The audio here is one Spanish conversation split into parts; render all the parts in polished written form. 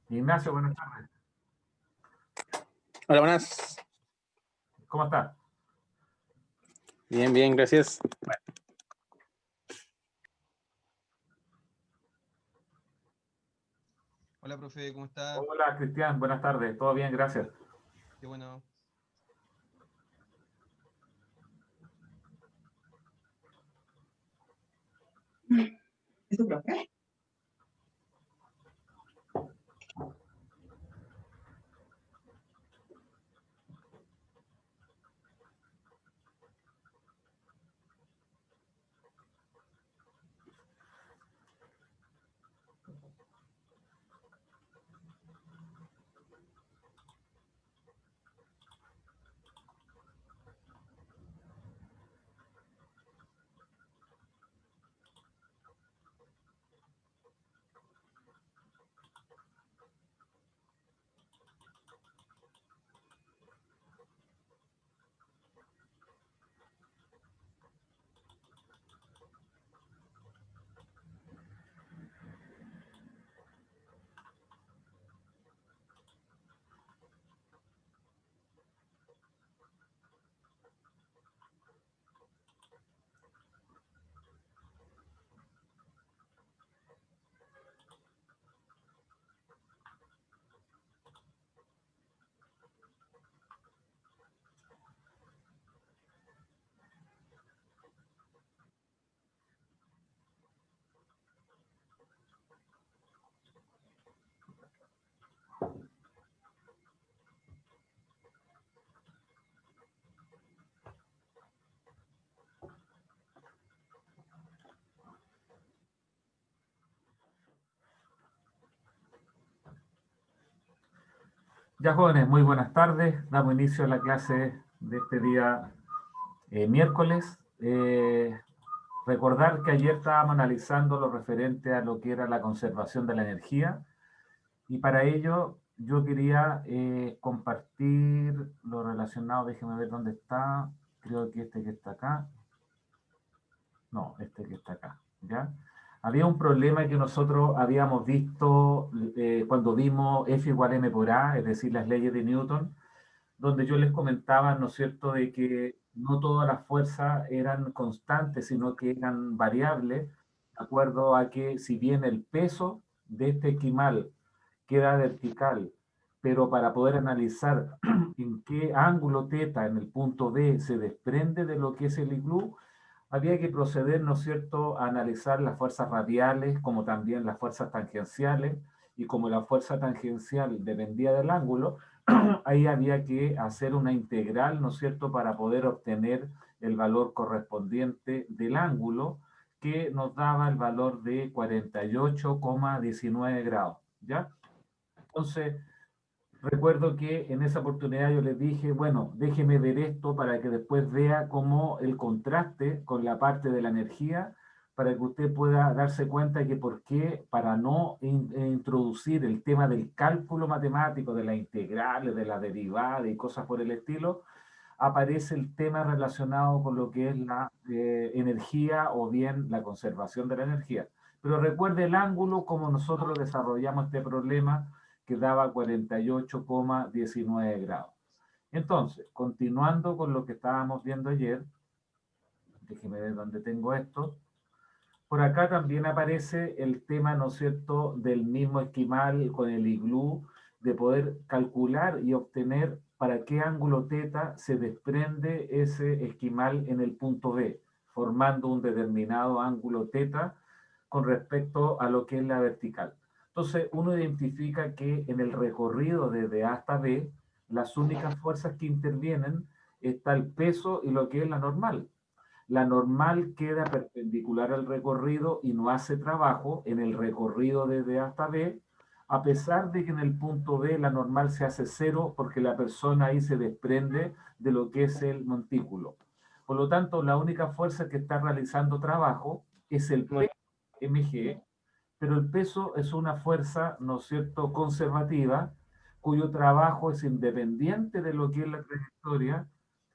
Ignacio, buenas tardes. Hola, buenas. ¿Cómo está? Bien, bien, gracias. Hola, profe, ¿cómo está? Hola, Cristian, buenas tardes. ¿Todo bien? Gracias. Qué bueno. ¿Es tu profe? Ya, jóvenes, muy buenas tardes. Damos inicio a la clase de este día miércoles. Recordar que ayer estábamos analizando lo referente a lo que era la conservación de la energía y para ello yo quería compartir lo relacionado, déjenme ver dónde está, creo que este que está acá, no, este que está acá, ¿ya? Había un problema que nosotros habíamos visto cuando vimos F igual M por A, es decir, las leyes de Newton, donde yo les comentaba, ¿no es cierto?, de que no todas las fuerzas eran constantes, sino que eran variables, de acuerdo a que si bien el peso de este esquimal queda vertical, pero para poder analizar en qué ángulo θ en el punto B se desprende de lo que es el iglú, había que proceder, ¿no es cierto?, a analizar las fuerzas radiales, como también las fuerzas tangenciales, y como la fuerza tangencial dependía del ángulo, ahí había que hacer una integral, ¿no es cierto?, para poder obtener el valor correspondiente del ángulo, que nos daba el valor de 48,19 grados, ¿ya? Entonces, recuerdo que en esa oportunidad yo les dije, bueno, déjeme ver esto para que después vea cómo el contraste con la parte de la energía, para que usted pueda darse cuenta que por qué, para no introducir el tema del cálculo matemático, de las integrales, de la derivada y cosas por el estilo, aparece el tema relacionado con lo que es la energía o bien la conservación de la energía. Pero recuerde el ángulo como nosotros desarrollamos este problema que daba 48,19 grados. Entonces, continuando con lo que estábamos viendo ayer, déjeme ver dónde tengo esto. Por acá también aparece el tema, ¿no es cierto?, del mismo esquimal con el iglú, de poder calcular y obtener para qué ángulo θ se desprende ese esquimal en el punto B, formando un determinado ángulo θ con respecto a lo que es la vertical. Entonces, uno identifica que en el recorrido desde A hasta B, las únicas fuerzas que intervienen está el peso y lo que es la normal. La normal queda perpendicular al recorrido y no hace trabajo en el recorrido desde A hasta B, a pesar de que en el punto B la normal se hace cero porque la persona ahí se desprende de lo que es el montículo. Por lo tanto, la única fuerza que está realizando trabajo es el peso mg, pero el peso es una fuerza, ¿no es cierto?, conservativa, cuyo trabajo es independiente de lo que es la trayectoria,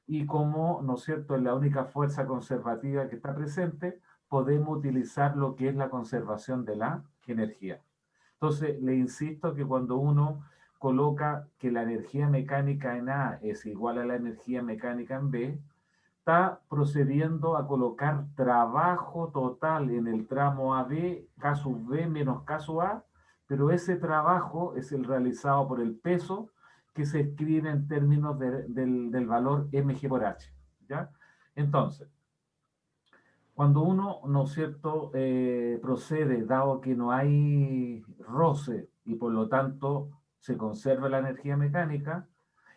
y como, ¿no es cierto?, es la única fuerza conservativa que está presente, podemos utilizar lo que es la conservación de la energía. Entonces, le insisto que cuando uno coloca que la energía mecánica en A es igual a la energía mecánica en B, está procediendo a colocar trabajo total en el tramo AB, K sub B menos K sub A, pero ese trabajo es el realizado por el peso que se escribe en términos del valor mg por h, ¿ya? Entonces, cuando uno, ¿no es cierto?, procede, dado que no hay roce y por lo tanto se conserva la energía mecánica,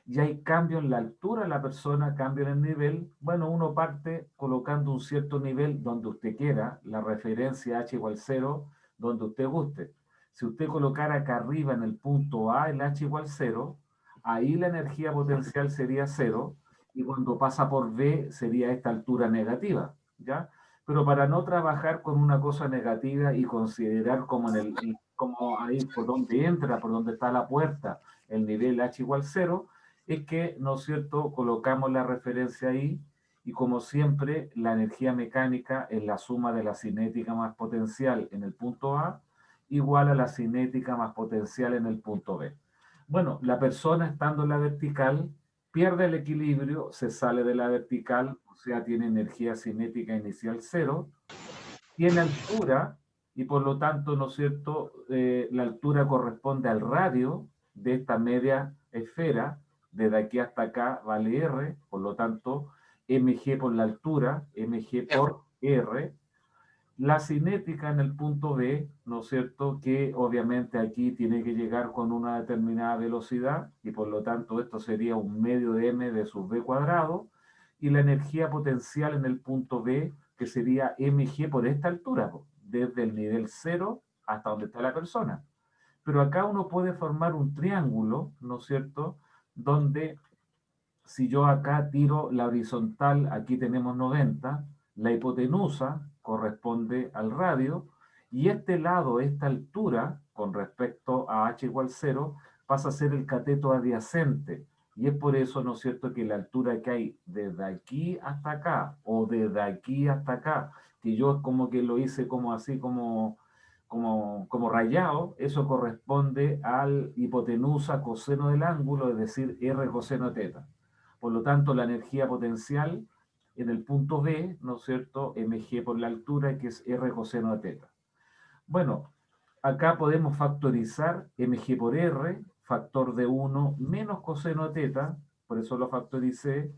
y hay cambio en la altura de la persona, cambio en el nivel, bueno, uno parte colocando un cierto nivel donde usted quiera, la referencia h igual 0, donde usted guste. Si usted colocara acá arriba en el punto A el h igual 0, ahí la energía potencial sería 0, y cuando pasa por B sería esta altura negativa, ¿ya? Pero para no trabajar con una cosa negativa y considerar como, como ahí por donde entra, por donde está la puerta, el nivel h igual 0, es que, ¿no es cierto?, colocamos la referencia ahí y como siempre la energía mecánica es la suma de la cinética más potencial en el punto A igual a la cinética más potencial en el punto B. Bueno, la persona estando en la vertical pierde el equilibrio, se sale de la vertical, o sea, tiene energía cinética inicial 0, tiene altura y por lo tanto, ¿no es cierto?, la altura corresponde al radio de esta media esfera, desde aquí hasta acá vale R, por lo tanto, mg por la altura, mg por R. La cinética en el punto B, ¿no es cierto?, que obviamente aquí tiene que llegar con una determinada velocidad y por lo tanto esto sería un medio de m de sub b cuadrado, y la energía potencial en el punto B, que sería mg por esta altura, desde el nivel 0 hasta donde está la persona. Pero acá uno puede formar un triángulo, ¿no es cierto?, donde si yo acá tiro la horizontal, aquí tenemos 90, la hipotenusa corresponde al radio, y este lado, esta altura, con respecto a h igual 0, pasa a ser el cateto adyacente. Y es por eso, ¿no es cierto?, que la altura que hay desde aquí hasta acá, o desde aquí hasta acá, que yo como que lo hice como así, como rayado, eso corresponde al hipotenusa coseno del ángulo, es decir, r coseno teta. Por lo tanto, la energía potencial en el punto B, ¿no es cierto?, mg por la altura, que es r coseno de teta. Bueno, acá podemos factorizar mg por r, factor de 1 menos coseno de teta, por eso lo factoricé,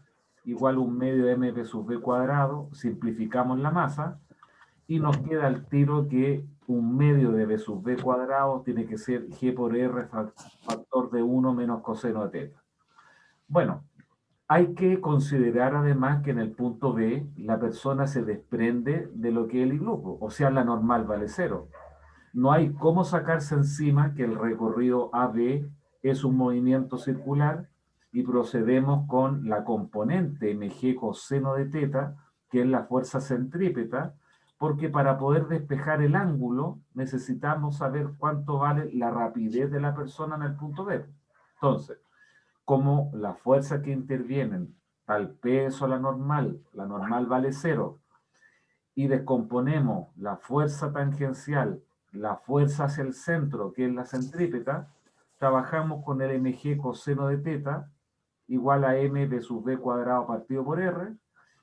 igual un medio de mv sub b cuadrado, simplificamos la masa, y nos queda al tiro que un medio de b sub b cuadrado tiene que ser g por r factor de 1 menos coseno de teta. Bueno, hay que considerar además que en el punto B la persona se desprende de lo que es el iglupo, o sea, la normal vale 0. No hay cómo sacarse encima que el recorrido AB es un movimiento circular y procedemos con la componente mg coseno de teta, que es la fuerza centrípeta, porque para poder despejar el ángulo necesitamos saber cuánto vale la rapidez de la persona en el punto B. Entonces, como las fuerzas que intervienen, tal peso a la normal vale 0, y descomponemos la fuerza tangencial, la fuerza hacia el centro, que es la centrípeta, trabajamos con el mg coseno de teta, igual a m de sub b cuadrado partido por r,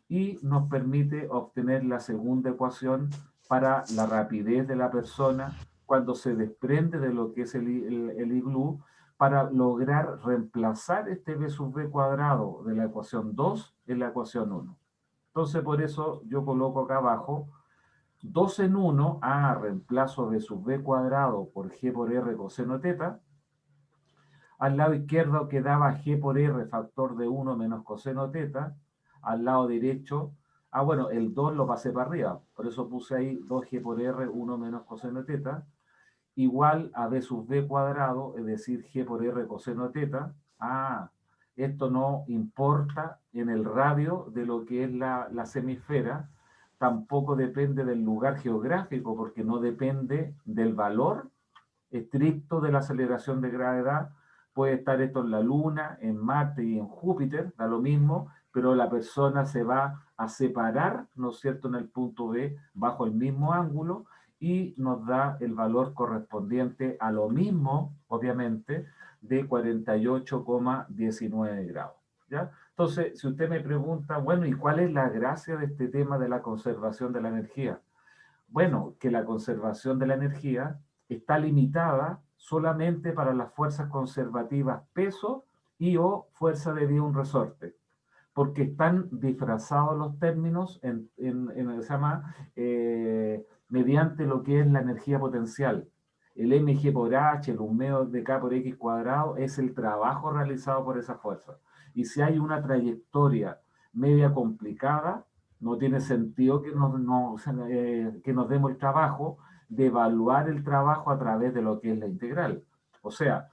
y nos permite obtener la segunda ecuación para la rapidez de la persona cuando se desprende de lo que es el iglú, para lograr reemplazar este b sub b cuadrado de la ecuación 2 en la ecuación 1. Entonces, por eso yo coloco acá abajo 2 en 1, a reemplazo b sub b cuadrado por g por r coseno teta. Al lado izquierdo quedaba g por r factor de 1 menos coseno teta. Al lado derecho, bueno, el 2 lo pasé para arriba, por eso puse ahí 2g por r, 1 menos coseno teta, igual a b sub b cuadrado, es decir, g por r coseno teta. Esto no importa en el radio de lo que es la semisfera, tampoco depende del lugar geográfico, porque no depende del valor estricto de la aceleración de gravedad. Puede estar esto en la Luna, en Marte y en Júpiter, da lo mismo, pero la persona se va a separar, ¿no es cierto?, en el punto B bajo el mismo ángulo y nos da el valor correspondiente a lo mismo, obviamente, de 48,19 grados. ¿Ya? Entonces, si usted me pregunta, bueno, ¿y cuál es la gracia de este tema de la conservación de la energía? Bueno, que la conservación de la energía está limitada solamente para las fuerzas conservativas peso y o fuerza de un resorte, porque están disfrazados los términos se llama, mediante lo que es la energía potencial. El mg por h, el humeo de k por x cuadrado, es el trabajo realizado por esa fuerza. Y si hay una trayectoria media complicada, no tiene sentido que que nos demos el trabajo de evaluar el trabajo a través de lo que es la integral. O sea,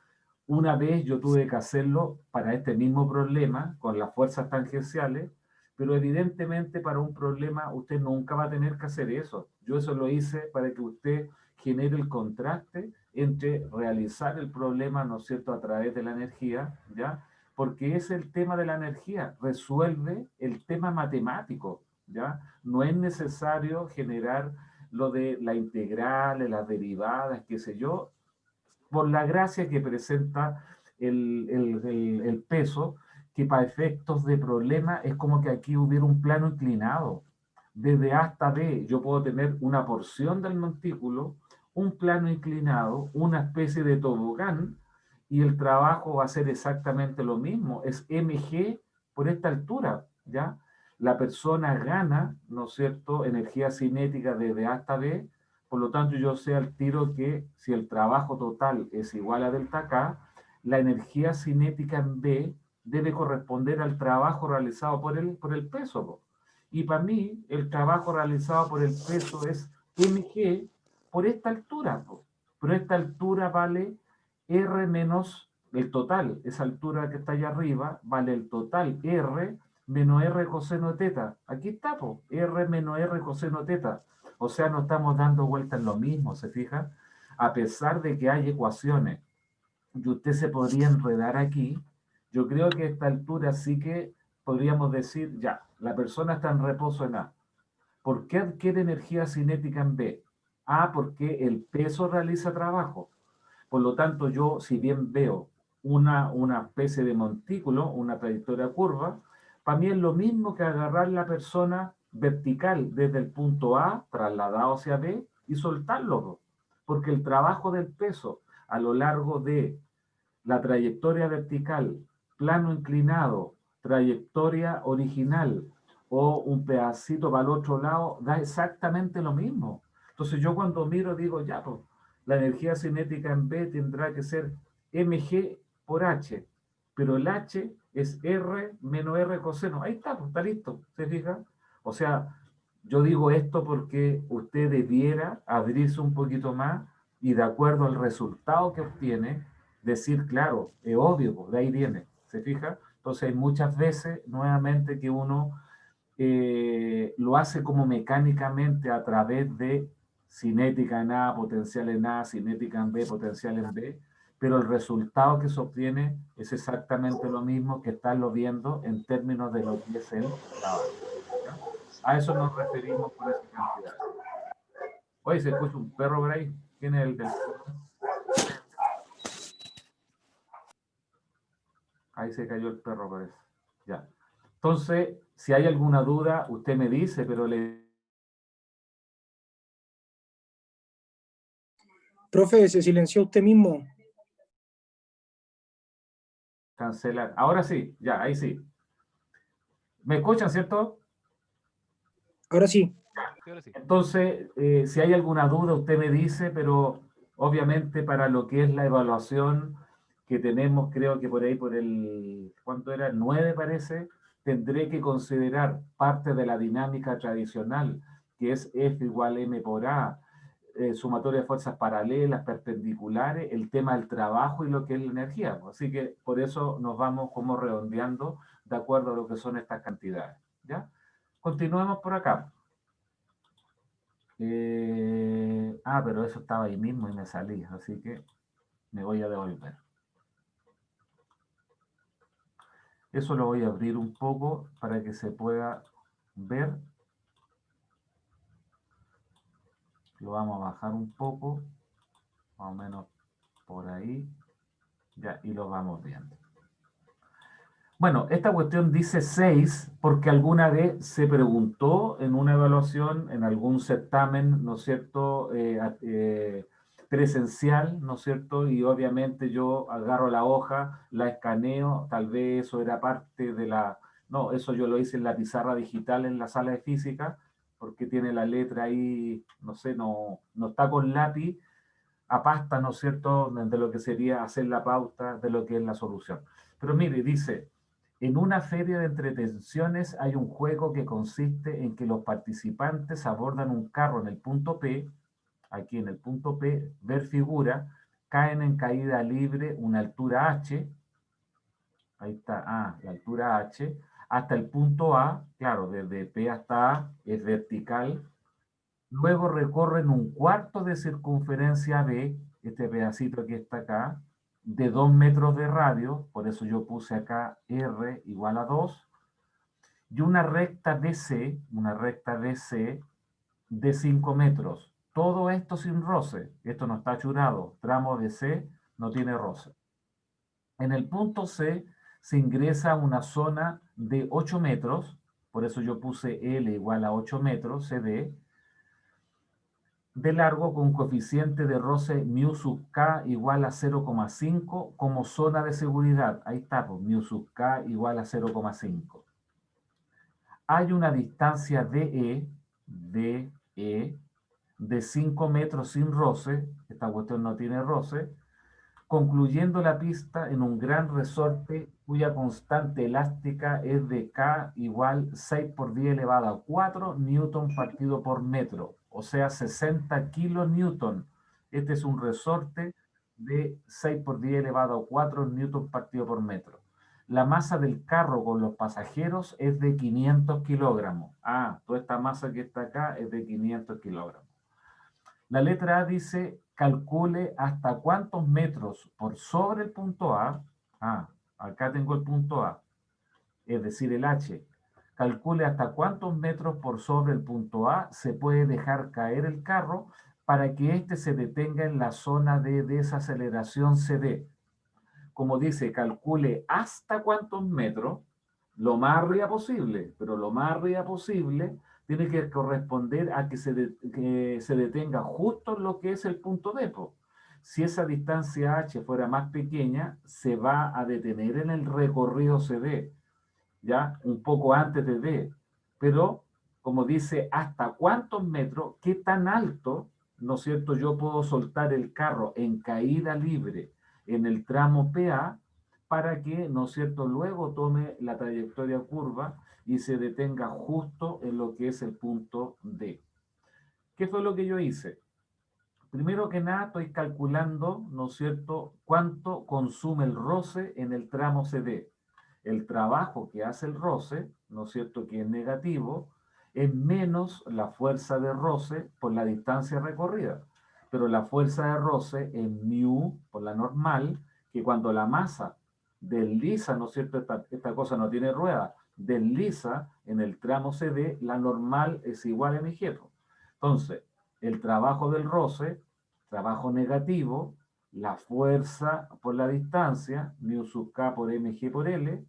una vez yo tuve que hacerlo para este mismo problema, con las fuerzas tangenciales, pero evidentemente para un problema usted nunca va a tener que hacer eso. Yo eso lo hice para que usted genere el contraste entre realizar el problema, ¿no es cierto?, a través de la energía, ¿ya? Porque es el tema de la energía, resuelve el tema matemático, ¿ya? No es necesario generar lo de la integral, las derivadas, qué sé yo, por la gracia que presenta el peso, que para efectos de problema es como que aquí hubiera un plano inclinado. Desde A hasta B yo puedo tener una porción del montículo, un plano inclinado, una especie de tobogán, y el trabajo va a ser exactamente lo mismo. Es mg por esta altura, ¿ya? La persona gana, ¿no es cierto?, energía cinética desde A hasta B. Por lo tanto, yo sé al tiro que si el trabajo total es igual a delta K, la energía cinética en B debe corresponder al trabajo realizado por el peso, po. Y para mí, el trabajo realizado por el peso es mg por esta altura, po. Pero esta altura vale R menos el total. Esa altura que está allá arriba vale el total R menos R coseno de teta. Aquí está, po. R menos R coseno de teta. O sea, no estamos dando vueltas en lo mismo, ¿se fija? A pesar de que hay ecuaciones y usted se podría enredar aquí, yo creo que a esta altura sí que podríamos decir, ya, la persona está en reposo en A. ¿Por qué adquiere energía cinética en B? A, porque el peso realiza trabajo. Por lo tanto, yo, si bien veo una especie de montículo, una trayectoria curva, para mí es lo mismo que agarrar la persona vertical desde el punto A, trasladado hacia B, y soltarlo, porque el trabajo del peso a lo largo de la trayectoria vertical, plano inclinado, trayectoria original o un pedacito para el otro lado, da exactamente lo mismo. Entonces yo cuando miro digo, ya, pues, la energía cinética en B tendrá que ser mg por h, pero el h es r menos r coseno. Ahí está, pues está listo, ¿se fija? O sea, yo digo esto porque usted debiera abrirse un poquito más y de acuerdo al resultado que obtiene, decir, claro, es obvio, pues, de ahí viene, ¿se fija? Entonces hay muchas veces, nuevamente, que uno lo hace como mecánicamente a través de cinética en A, potencial en A, cinética en B, potencial en B, pero el resultado que se obtiene es exactamente lo mismo que estarlo viendo en términos de lo que es el trabajo, ¿ya? A eso nos referimos por esa cantidad. Oye, se escucha un perro por ahí. ¿Quién es el del perro? Ahí se cayó el perro, parece. Ya. Entonces, si hay alguna duda, usted me dice, pero le Profe, se silenció usted mismo. cancelar. Ahora sí, ya, ahí sí. ¿Me escuchan, cierto? Ahora sí. Sí, ahora sí. Entonces, si hay alguna duda, usted me dice, pero obviamente para lo que es la evaluación que tenemos, creo que por ahí, por el, ¿cuánto era? 9 parece, tendré que considerar parte de la dinámica tradicional, que es F igual M por A, sumatoria de fuerzas paralelas, perpendiculares, el tema del trabajo y lo que es la energía. Así que por eso nos vamos como redondeando de acuerdo a lo que son estas cantidades. ¿Ya? Continuemos por acá. Pero eso estaba ahí mismo y me salí, así que me voy a devolver. Eso lo voy a abrir un poco para que se pueda ver. Lo vamos a bajar un poco, más o menos por ahí. Ya, y lo vamos viendo. Bueno, esta cuestión dice 6 porque alguna vez se preguntó en una evaluación, en algún certamen, ¿no es cierto?, presencial, ¿no es cierto? Y obviamente yo agarro la hoja, la escaneo, tal vez eso era parte de la... No, eso yo lo hice en la pizarra digital en la sala de física, porque tiene la letra ahí, no sé, no está con lápiz, a pasta, ¿no es cierto?, de lo que sería hacer la pauta de lo que es la solución. Pero mire, dice, en una feria de entretenciones hay un juego que consiste en que los participantes abordan un carro en el punto P, aquí en el punto P, ver figura, caen en caída libre una altura H, ahí está, la altura H, hasta el punto A, claro, desde P hasta A es vertical. Luego recorren un cuarto de circunferencia B, este pedacito que está acá, de 2 metros de radio, por eso yo puse acá R igual a 2, y una recta BC de 5 metros. Todo esto sin roce, esto no está churado, tramo BC no tiene roce. En el punto C se ingresa a una zona de 8 metros, por eso yo puse L igual a 8 metros, CD, de largo con coeficiente de roce mu sub k igual a 0,5 como zona de seguridad. Ahí está, pues, mu sub k igual a 0,5. Hay una distancia DE de 5 metros sin roce, esta cuestión no tiene roce, concluyendo la pista en un gran resorte cuya constante elástica es de K igual 6 por 10 elevado a 4 newton partido por metro, o sea 60 kilonewton. Este es un resorte de 6 por 10 elevado a 4 newton partido por metro. La masa del carro con los pasajeros es de 500 kilogramos. Toda esta masa que está acá es de 500 kilogramos. La letra A dice, calcule hasta cuántos metros por sobre el punto A. Acá tengo el punto A, es decir, el H. Calcule hasta cuántos metros por sobre el punto A se puede dejar caer el carro para que éste se detenga en la zona de desaceleración CD. Como dice, calcule hasta cuántos metros, lo más arriba posible, pero lo más arriba posible tiene que corresponder a que se detenga justo en lo que es el punto D. Si esa distancia H fuera más pequeña, se va a detener en el recorrido CD, ya un poco antes de D. Pero, como dice, hasta cuántos metros, qué tan alto, ¿no es cierto?, yo puedo soltar el carro en caída libre en el tramo PA para que, ¿no es cierto?, luego tome la trayectoria curva y se detenga justo en lo que es el punto D. ¿Qué fue lo que yo hice? Primero que nada estoy calculando, ¿no es cierto?, cuánto consume el roce en el tramo CD. El trabajo que hace el roce, ¿no es cierto?, que es negativo, es menos la fuerza de roce por la distancia recorrida. Pero la fuerza de roce es mu por la normal, que cuando la masa desliza, ¿no es cierto?, esta cosa no tiene rueda, desliza en el tramo CD, la normal es igual a mg. Entonces, el trabajo del roce, trabajo negativo, la fuerza por la distancia, mu sub k por mg por L,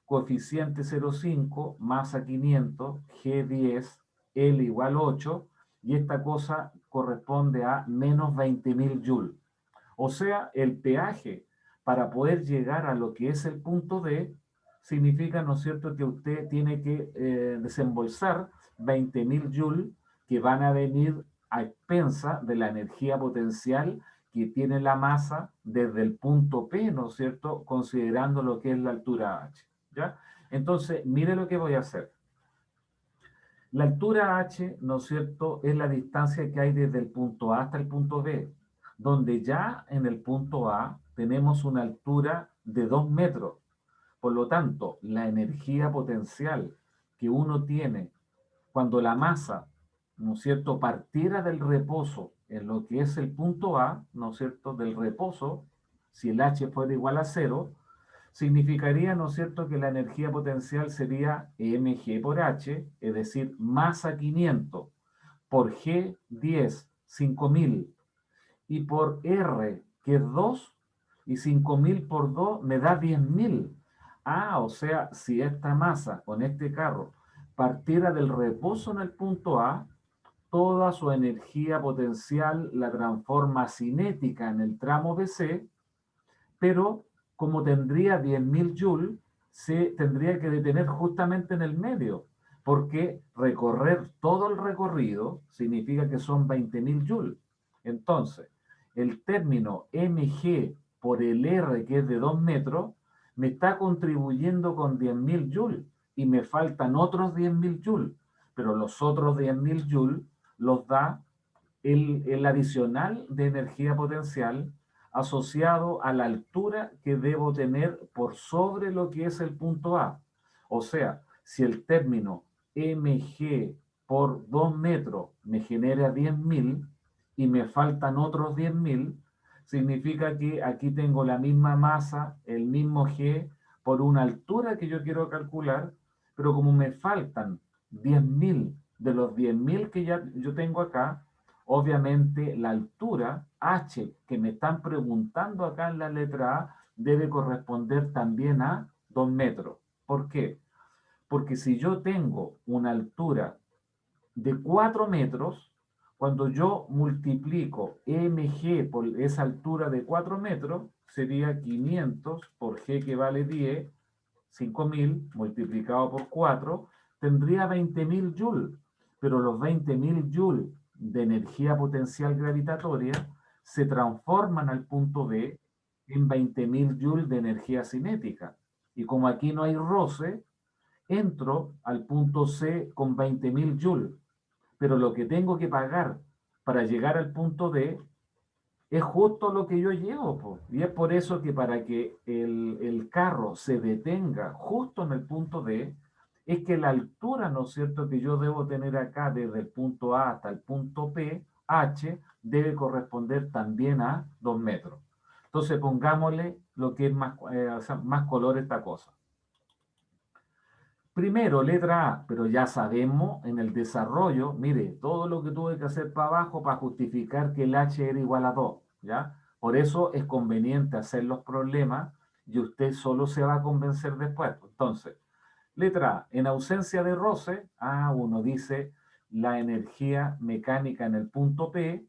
coeficiente 0,5, masa 500, G10, L igual 8, y esta cosa corresponde a menos 20.000 joules. O sea, el peaje para poder llegar a lo que es el punto D significa, ¿no es cierto?, que usted tiene que desembolsar 20.000 joules que van a venir a expensa de la energía potencial que tiene la masa desde el punto P, ¿no es cierto?, considerando lo que es la altura H. ¿Ya? Entonces, mire lo que voy a hacer. La altura H, ¿no es cierto?, es la distancia que hay desde el punto A hasta el punto B, donde ya en el punto A tenemos una altura de 2 metros. Por lo tanto, la energía potencial que uno tiene cuando la masa, ¿no es cierto?, partiera del reposo en lo que es el punto A, ¿no es cierto?, del reposo, si el H fuera igual a 0, significaría, ¿no es cierto?, que la energía potencial sería mg por h, es decir, masa 500, por g 10, 5000, y por r, que es 2, y 5000 por 2 me da 10.000. Ah, o sea, si esta masa con este carro partiera del reposo en el punto A, toda su energía potencial la transforma a cinética en el tramo BC, pero como tendría 10.000 joules, se tendría que detener justamente en el medio, porque recorrer todo el recorrido significa que son 20.000 joules. Entonces, el término mg por el r, que es de 2 metros, me está contribuyendo con 10.000 joules y me faltan otros 10.000 joules, pero los otros 10.000 joules los da el adicional de energía potencial asociado a la altura que debo tener por sobre lo que es el punto A. O sea, si el término mg por 2 metros me genera 10.000 y me faltan otros 10.000, significa que aquí tengo la misma masa, el mismo g, por una altura que yo quiero calcular, pero como me faltan 10.000 de los 10.000 que ya yo tengo acá, obviamente la altura h que me están preguntando acá en la letra A debe corresponder también a 2 metros. ¿Por qué? Porque si yo tengo una altura de 4 metros, cuando yo multiplico mg por esa altura de 4 metros, sería 500 por g que vale 10, 5000 multiplicado por 4, tendría 20.000 joules. Pero los 20.000 joules de energía potencial gravitatoria se transforman al punto B en 20.000 joules de energía cinética. Y como aquí no hay roce, entro al punto C con 20.000 joules. Pero lo que tengo que pagar para llegar al punto D es justo lo que yo llevo, po. Y es por eso que para que el carro se detenga justo en el punto D, es que la altura, ¿no es cierto?, que yo debo tener acá desde el punto A hasta el punto P, H, debe corresponder también a 2 metros. Entonces pongámosle lo que es más, o sea, más color esta cosa. Primero, letra A, pero ya sabemos en el desarrollo, mire, todo lo que tuve que hacer para abajo para justificar que el H era igual a 2, ¿ya? Por eso es conveniente hacer los problemas y usted solo se va a convencer después. Entonces, letra A, en ausencia de roce, uno dice la energía mecánica en el punto P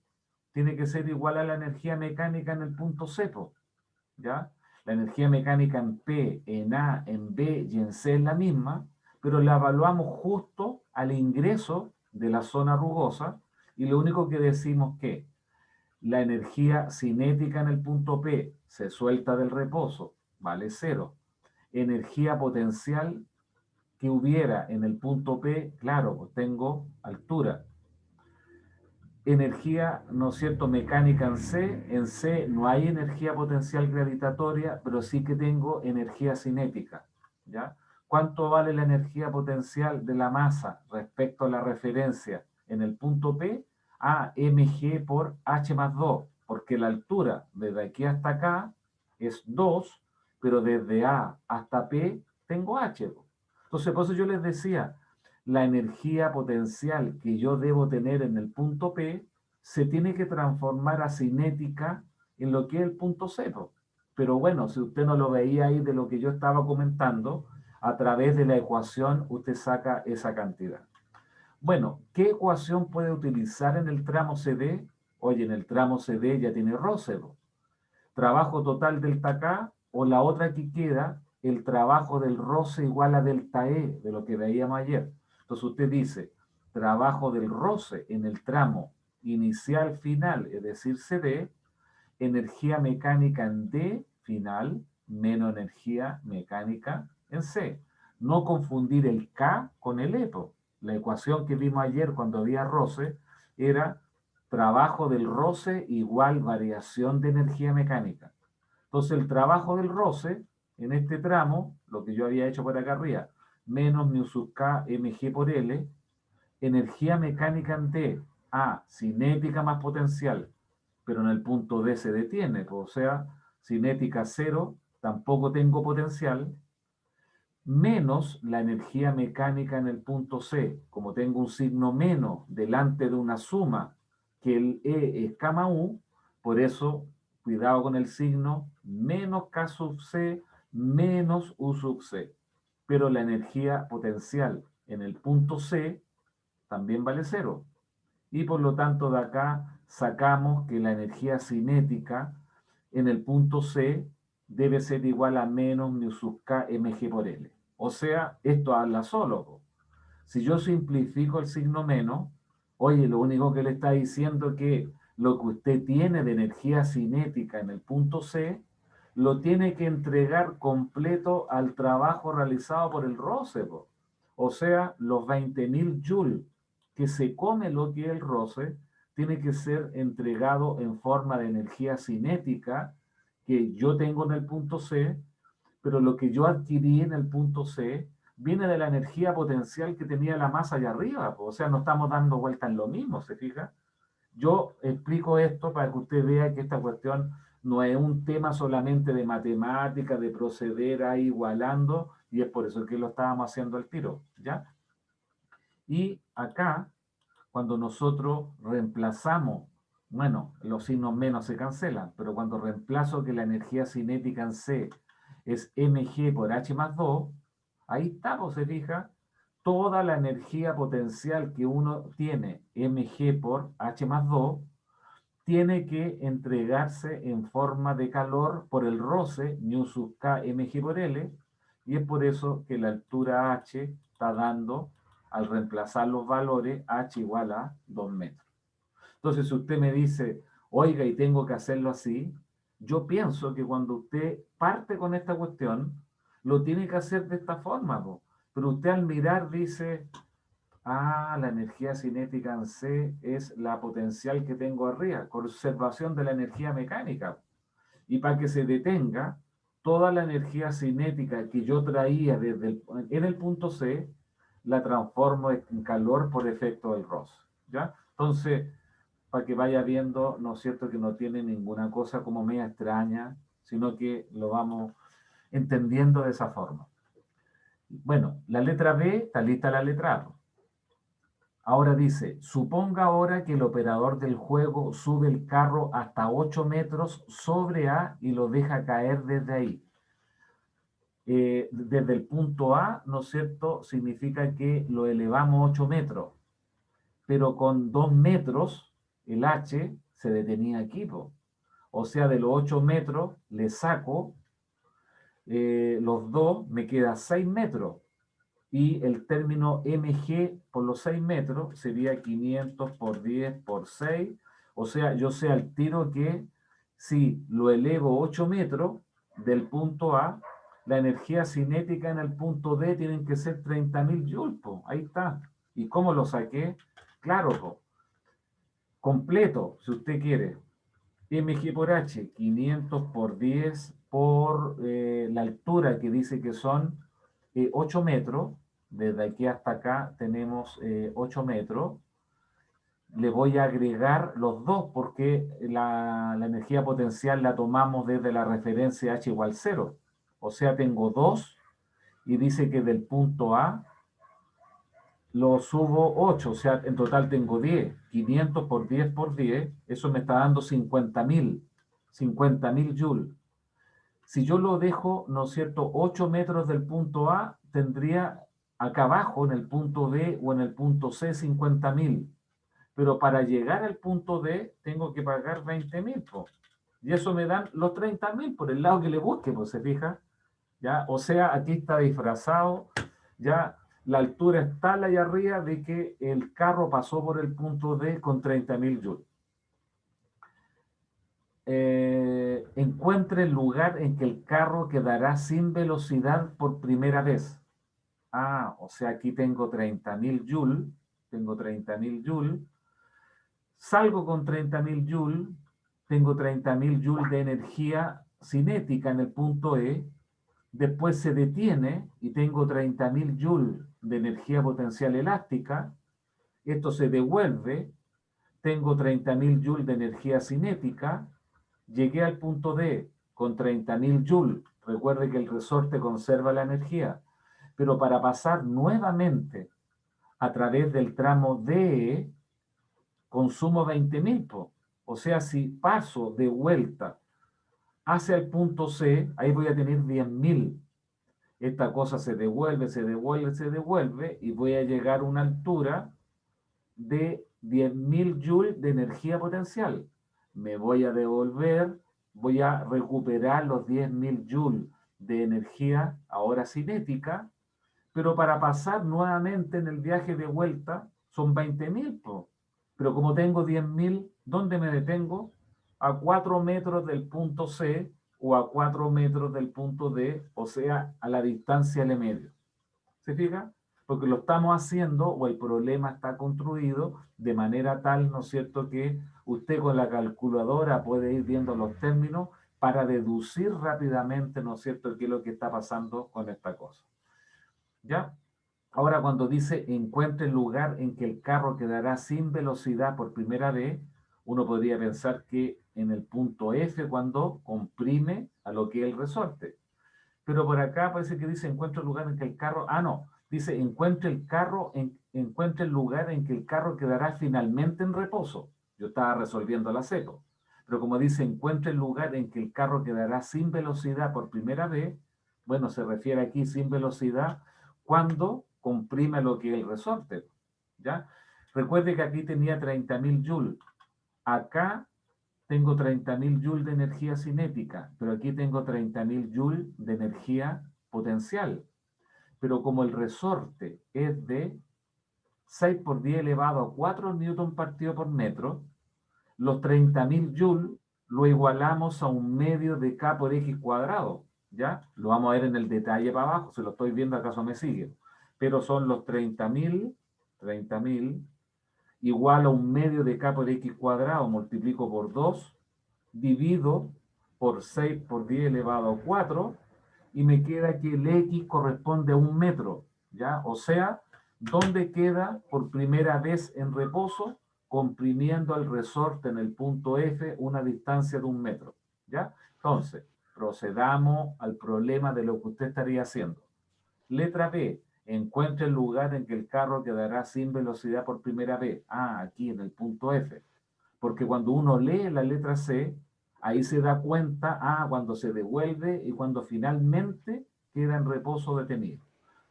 tiene que ser igual a la energía mecánica en el punto C, ¿ya? La energía mecánica en P, en A, en B y en C es la misma, pero la evaluamos justo al ingreso de la zona rugosa y lo único que decimos que la energía cinética en el punto P se suelta del reposo, vale 0. Energía potencial que hubiera en el punto P, claro, pues tengo altura. Energía, ¿no es cierto?, mecánica en C no hay energía potencial gravitatoria, pero sí que tengo energía cinética, ¿ya? ¿Cuánto vale la energía potencial de la masa respecto a la referencia en el punto P? mg por h más 2, porque la altura desde aquí hasta acá es 2, pero desde A hasta P tengo h. Entonces, por eso yo les decía, la energía potencial que yo debo tener en el punto P se tiene que transformar a cinética en lo que es el punto C. Pero bueno, si usted no lo veía ahí de lo que yo estaba comentando, a través de la ecuación usted saca esa cantidad. Bueno, ¿qué ecuación puede utilizar en el tramo CD? Oye, en el tramo CD ya tiene roce. Trabajo total delta K, o la otra que queda, el trabajo del roce igual a delta E, de lo que veíamos ayer. Entonces usted dice, trabajo del roce en el tramo inicial final, es decir, CD, energía mecánica en D final, menos energía mecánica en C. No confundir el K con el E. La ecuación que vimos ayer cuando había roce era trabajo del roce igual variación de energía mecánica. Entonces el trabajo del roce en este tramo, lo que yo había hecho por acá arriba, menos mu sub K mg por L, energía mecánica en T, cinética más potencial, pero en el punto D se detiene, o sea, cinética 0, tampoco tengo potencial, menos la energía mecánica en el punto C. Como tengo un signo menos delante de una suma que el E es gamma U, por eso, cuidado con el signo, menos K sub C menos U sub C. Pero la energía potencial en el punto C también vale cero. Y por lo tanto de acá sacamos que la energía cinética en el punto C debe ser igual a menos mu sub K mg por L. O sea, esto habla solo, po. Si yo simplifico el signo menos, oye, lo único que le está diciendo es que lo que usted tiene de energía cinética en el punto C, lo tiene que entregar completo al trabajo realizado por el roce, po. O sea, los 20.000 joules que se come lo que es el roce, tiene que ser entregado en forma de energía cinética que yo tengo en el punto C, pero lo que yo adquirí en el punto C viene de la energía potencial que tenía la masa allá arriba. O sea, no estamos dando vuelta en lo mismo, ¿se fija? Yo explico esto para que usted vea que esta cuestión no es un tema solamente de matemática, de proceder ahí igualando, y es por eso que lo estábamos haciendo al tiro, ¿ya? Y acá, cuando nosotros reemplazamos, bueno, los signos menos se cancelan, pero cuando reemplazo que la energía cinética en C es mg por h más 2, ahí está, pues se fija, toda la energía potencial que uno tiene, mg por h más 2, tiene que entregarse en forma de calor por el roce, mu sub k mg por L, y es por eso que la altura h está dando, al reemplazar los valores, h igual a 2 metros. Entonces, si usted me dice, oiga, y tengo que hacerlo así, yo pienso que cuando usted parte con esta cuestión, lo tiene que hacer de esta forma, po. Pero usted al mirar dice, ah, la energía cinética en C es la potencial que tengo arriba, conservación de la energía mecánica. Y para que se detenga, toda la energía cinética que yo traía en el punto C, la transformo en calor por efecto del roce, ¿ya? Entonces, para que vaya viendo, ¿no es cierto?, que no tiene ninguna cosa como media extraña, sino que lo vamos entendiendo de esa forma. Bueno, la letra B, está lista la letra A. Ahora dice, suponga ahora que el operador del juego sube el carro hasta 8 metros sobre A y lo deja caer desde ahí. Desde el punto A, ¿no es cierto?, significa que lo elevamos 8 metros, pero con 2 metros el H se detenía aquí, po. O sea, de los 8 metros le saco los 2, me queda 6 metros. Y el término mg por los 6 metros sería 500 por 10 por 6. O sea, yo sé al tiro que si lo elevo 8 metros del punto A, la energía cinética en el punto D tienen que ser 30.000 joules, po. Ahí está. ¿Y cómo lo saqué? Claro, po. Completo, si usted quiere. mg por h, 500 por 10 por la altura que dice que son 8 metros. Desde aquí hasta acá tenemos 8 metros. Le voy a agregar los dos porque la energía potencial la tomamos desde la referencia h igual 0. O sea, tengo 2 y dice que del punto A lo subo 8, o sea, en total tengo 10. 500 por 10 por 10, eso me está dando 50.000 joules. Si yo lo dejo, ¿no es cierto?, 8 metros del punto A, tendría acá abajo, en el punto D o en el punto C, 50.000. Pero para llegar al punto D, tengo que pagar 20.000, y eso me dan los 30.000 por el lado que le busque, pues, ¿se fija? ¿Ya? O sea, aquí está disfrazado, ya la altura está allá arriba de que el carro pasó por el punto D con 30.000 joules. Encuentre el lugar en que el carro quedará sin velocidad por primera vez. Ah, o sea, aquí tengo 30.000 joules, tengo 30.000 joules, salgo con 30.000 joules, tengo 30.000 joules de energía cinética en el punto E, después se detiene y tengo 30.000 joules de energía potencial elástica, esto se devuelve, tengo 30.000 joules de energía cinética, llegué al punto D con 30.000 joules Recuerde que el resorte conserva la energía, pero para pasar nuevamente a través del tramo D, consumo 20.000, po. O sea, si paso de vuelta hacia el punto C, ahí voy a tener 10.000. Esta cosa se devuelve, se devuelve, se devuelve, y voy a llegar a una altura de 10.000 joules de energía potencial. Me voy a devolver, voy a recuperar los 10.000 joules de energía ahora cinética, pero para pasar nuevamente en el viaje de vuelta son 20.000, po. Pero como tengo 10.000, ¿dónde me detengo? A 4 metros del punto C o a 4 metros del punto D, o sea, a la distancia L medio. ¿Se fija? Porque lo estamos haciendo, o el problema está construido de manera tal, ¿no es cierto?, que usted con la calculadora puede ir viendo los términos para deducir rápidamente, ¿no es cierto?, qué es lo que está pasando con esta cosa. ¿Ya? Ahora, cuando dice encuentre el lugar en que el carro quedará sin velocidad por primera vez, uno podría pensar que en el punto F, cuando comprime a lo que es el resorte. Pero por acá parece que dice encuentre el lugar en que el carro... Ah, no. Dice encuentre el lugar en que el carro quedará finalmente en reposo. Yo estaba resolviendo la seco. Pero como dice encuentre el lugar en que el carro quedará sin velocidad por primera vez, bueno, se refiere aquí sin velocidad cuando comprime lo que es el resorte. ¿Ya? Recuerde que aquí tenía 30.000 joules. Acá tengo 30.000 joules de energía cinética, pero aquí tengo 30.000 joules de energía potencial. Pero como el resorte es de 6 por 10 elevado a 4 newton partido por metro, los 30.000 joules lo igualamos a un medio de K por X cuadrado. ¿Ya? Lo vamos a ver en el detalle para abajo, si lo estoy viendo acaso me sigue. Pero son los 30.000 igual a un medio de K por X cuadrado, multiplico por 2, divido por 6 por 10 elevado a 4, y me queda que el X corresponde a 1 metro, ¿ya? O sea, ¿dónde queda por primera vez en reposo? Comprimiendo el resorte en el punto F una distancia de 1 metro, ¿ya? Entonces, procedamos al problema de lo que usted estaría haciendo. Letra B, encuentre el lugar en que el carro quedará sin velocidad por primera vez. Ah, aquí en el punto F. Porque cuando uno lee la letra C, ahí se da cuenta, cuando se devuelve y cuando finalmente queda en reposo detenido.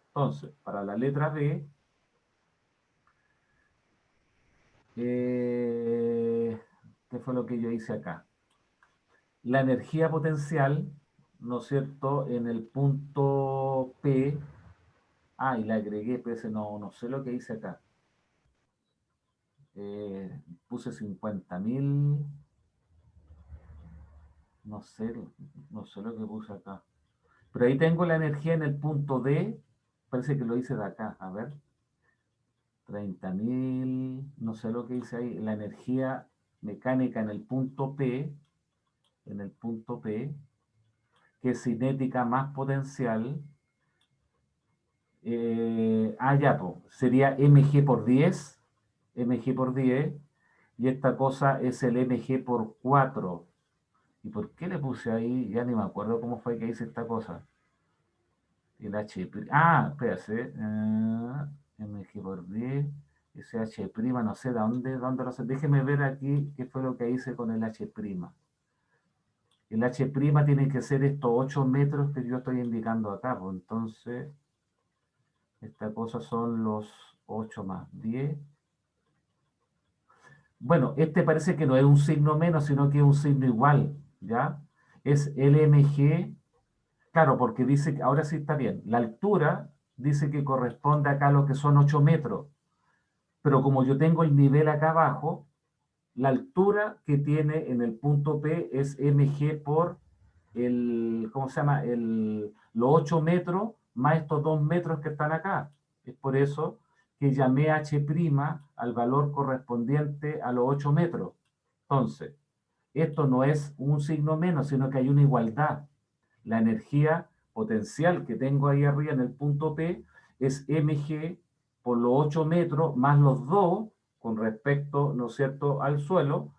Entonces, para la letra B, ¿qué fue lo que yo hice acá? La energía potencial, ¿no es cierto?, en el punto P, y le agregué, pero ese no sé lo que hice acá. Puse 50.000, no sé lo que puse acá. Pero ahí tengo la energía en el punto D, parece que lo hice de acá, a ver. 30.000, no sé lo que hice ahí, la energía mecánica en el punto P, que es cinética más potencial. Sería mg por 10, y esta cosa es el mg por 4. ¿Y por qué le puse ahí? Ya ni me acuerdo cómo fue que hice esta cosa. El H'. Espérate. Mg por 10. Ese H', no sé de dónde lo sé. Déjeme ver aquí qué fue lo que hice con el H'. El H' tiene que ser estos 8 metros que yo estoy indicando acá. Pues entonces, esta cosa son los 8 más 10. Bueno, este parece que no es un signo menos, sino que es un signo igual, ¿ya? Es LMG, claro, porque dice que, ahora sí está bien, la altura dice que corresponde acá a lo que son 8 metros, pero como yo tengo el nivel acá abajo, la altura que tiene en el punto P es mg por ¿cómo se llama? Los 8 metros más estos 2 metros que están acá. Es por eso que llamé H' al valor correspondiente a los 8 metros. Entonces, esto no es un signo menos, sino que hay una igualdad. La energía potencial que tengo ahí arriba en el punto P es mg por los 8 metros más los 2 con respecto, ¿no es cierto?, al suelo,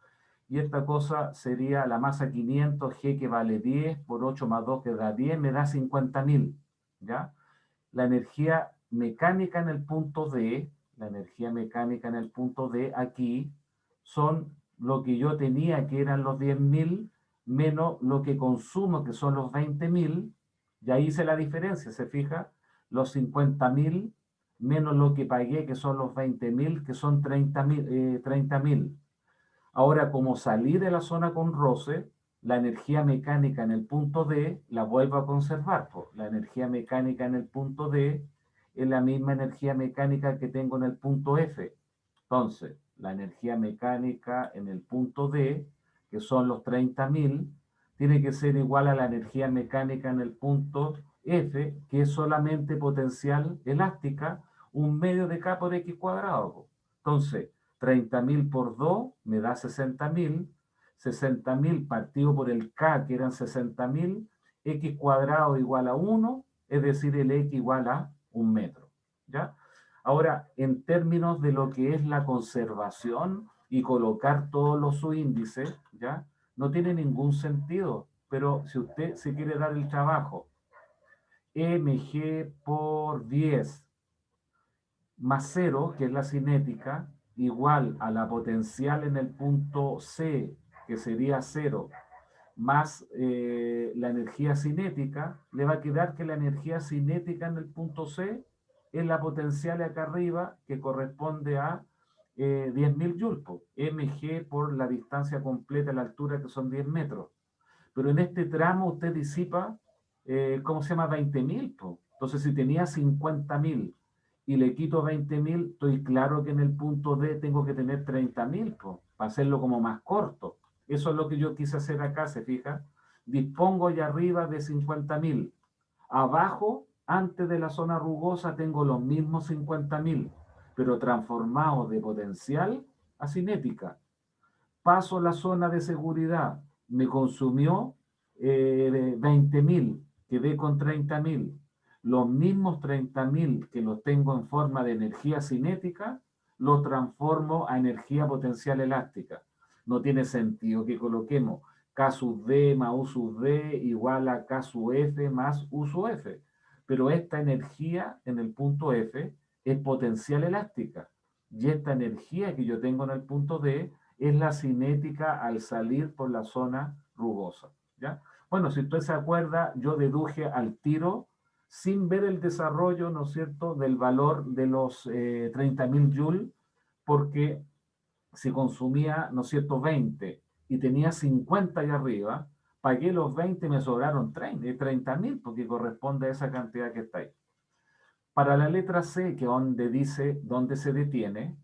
y esta cosa sería la masa 500, G que vale 10, por 8 más 2 que da 10, me da 50.000, ¿ya? La energía mecánica en el punto D, la energía mecánica en el punto D aquí, son lo que yo tenía, que eran los 10.000, menos lo que consumo, que son los 20.000, y ahí hice la diferencia, ¿se fija? Los 50.000 menos lo que pagué, que son los 20.000, que son 30.000. Ahora, como salí de la zona con roce, la energía mecánica en el punto D la vuelvo a conservar. Pues. La energía mecánica en el punto D es la misma energía mecánica que tengo en el punto F. Entonces, la energía mecánica en el punto D, que son los 30.000, tiene que ser igual a la energía mecánica en el punto F, que es solamente potencial elástica, un medio de K por X cuadrado. Entonces, 30.000 por 2 me da 60.000, 60.000 partido por el K, que eran 60.000, X cuadrado igual a 1, es decir, el X igual a 1 metro. ¿Ya? Ahora, en términos de lo que es la conservación y colocar todos los subíndices, ¿ya? No tiene ningún sentido, pero si usted se quiere dar el trabajo, mg por 10 más 0, que es la cinética, igual a la potencial en el punto C, que sería 0, más la energía cinética, le va a quedar que la energía cinética en el punto C es la potencial acá arriba, que corresponde a 10.000 joules, mg por la distancia completa, la altura, que son 10 metros. Pero en este tramo usted disipa, ¿cómo se llama? 20.000. Entonces, si tenía 50.000 y le quito 20.000, estoy claro que en el punto D tengo que tener 30.000, para hacerlo como más corto. Eso es lo que yo quise hacer acá, ¿se fija? Dispongo allá arriba de 50.000. Abajo, antes de la zona rugosa, tengo los mismos 50.000, pero transformados de potencial a cinética. Paso la zona de seguridad, me consumió 20.000, quedé con 30.000. Los mismos 30.000 que los tengo en forma de energía cinética, los transformo a energía potencial elástica. No tiene sentido que coloquemos K sub D más U sub D igual a K sub F más U sub F. Pero esta energía en el punto F es potencial elástica. Y esta energía que yo tengo en el punto D es la cinética al salir por la zona rugosa. ¿Ya? Bueno, si usted se acuerda, yo deduje al tiro, sin ver el desarrollo, ¿no es cierto?, del valor de los 30.000 joules, porque si consumía, ¿no es cierto?, 20 y tenía 50 ahí arriba, pagué los 20 y me sobraron 30.000, porque corresponde a esa cantidad que está ahí. Para la letra C, que es donde dice dónde se detiene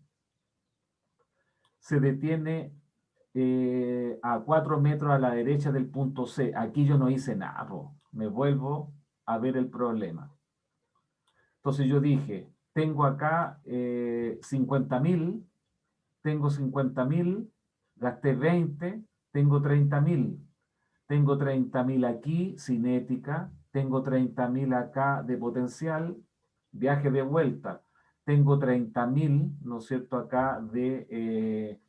a 4 metros a la derecha del punto C. Aquí yo no hice nada, me vuelvo a ver el problema. Entonces yo dije, tengo acá 50.000, tengo 50.000, gasté 20, tengo 30.000. Tengo 30.000 aquí, cinética, tengo 30.000 acá de potencial, viaje de vuelta, tengo 30.000, ¿no es cierto?, acá de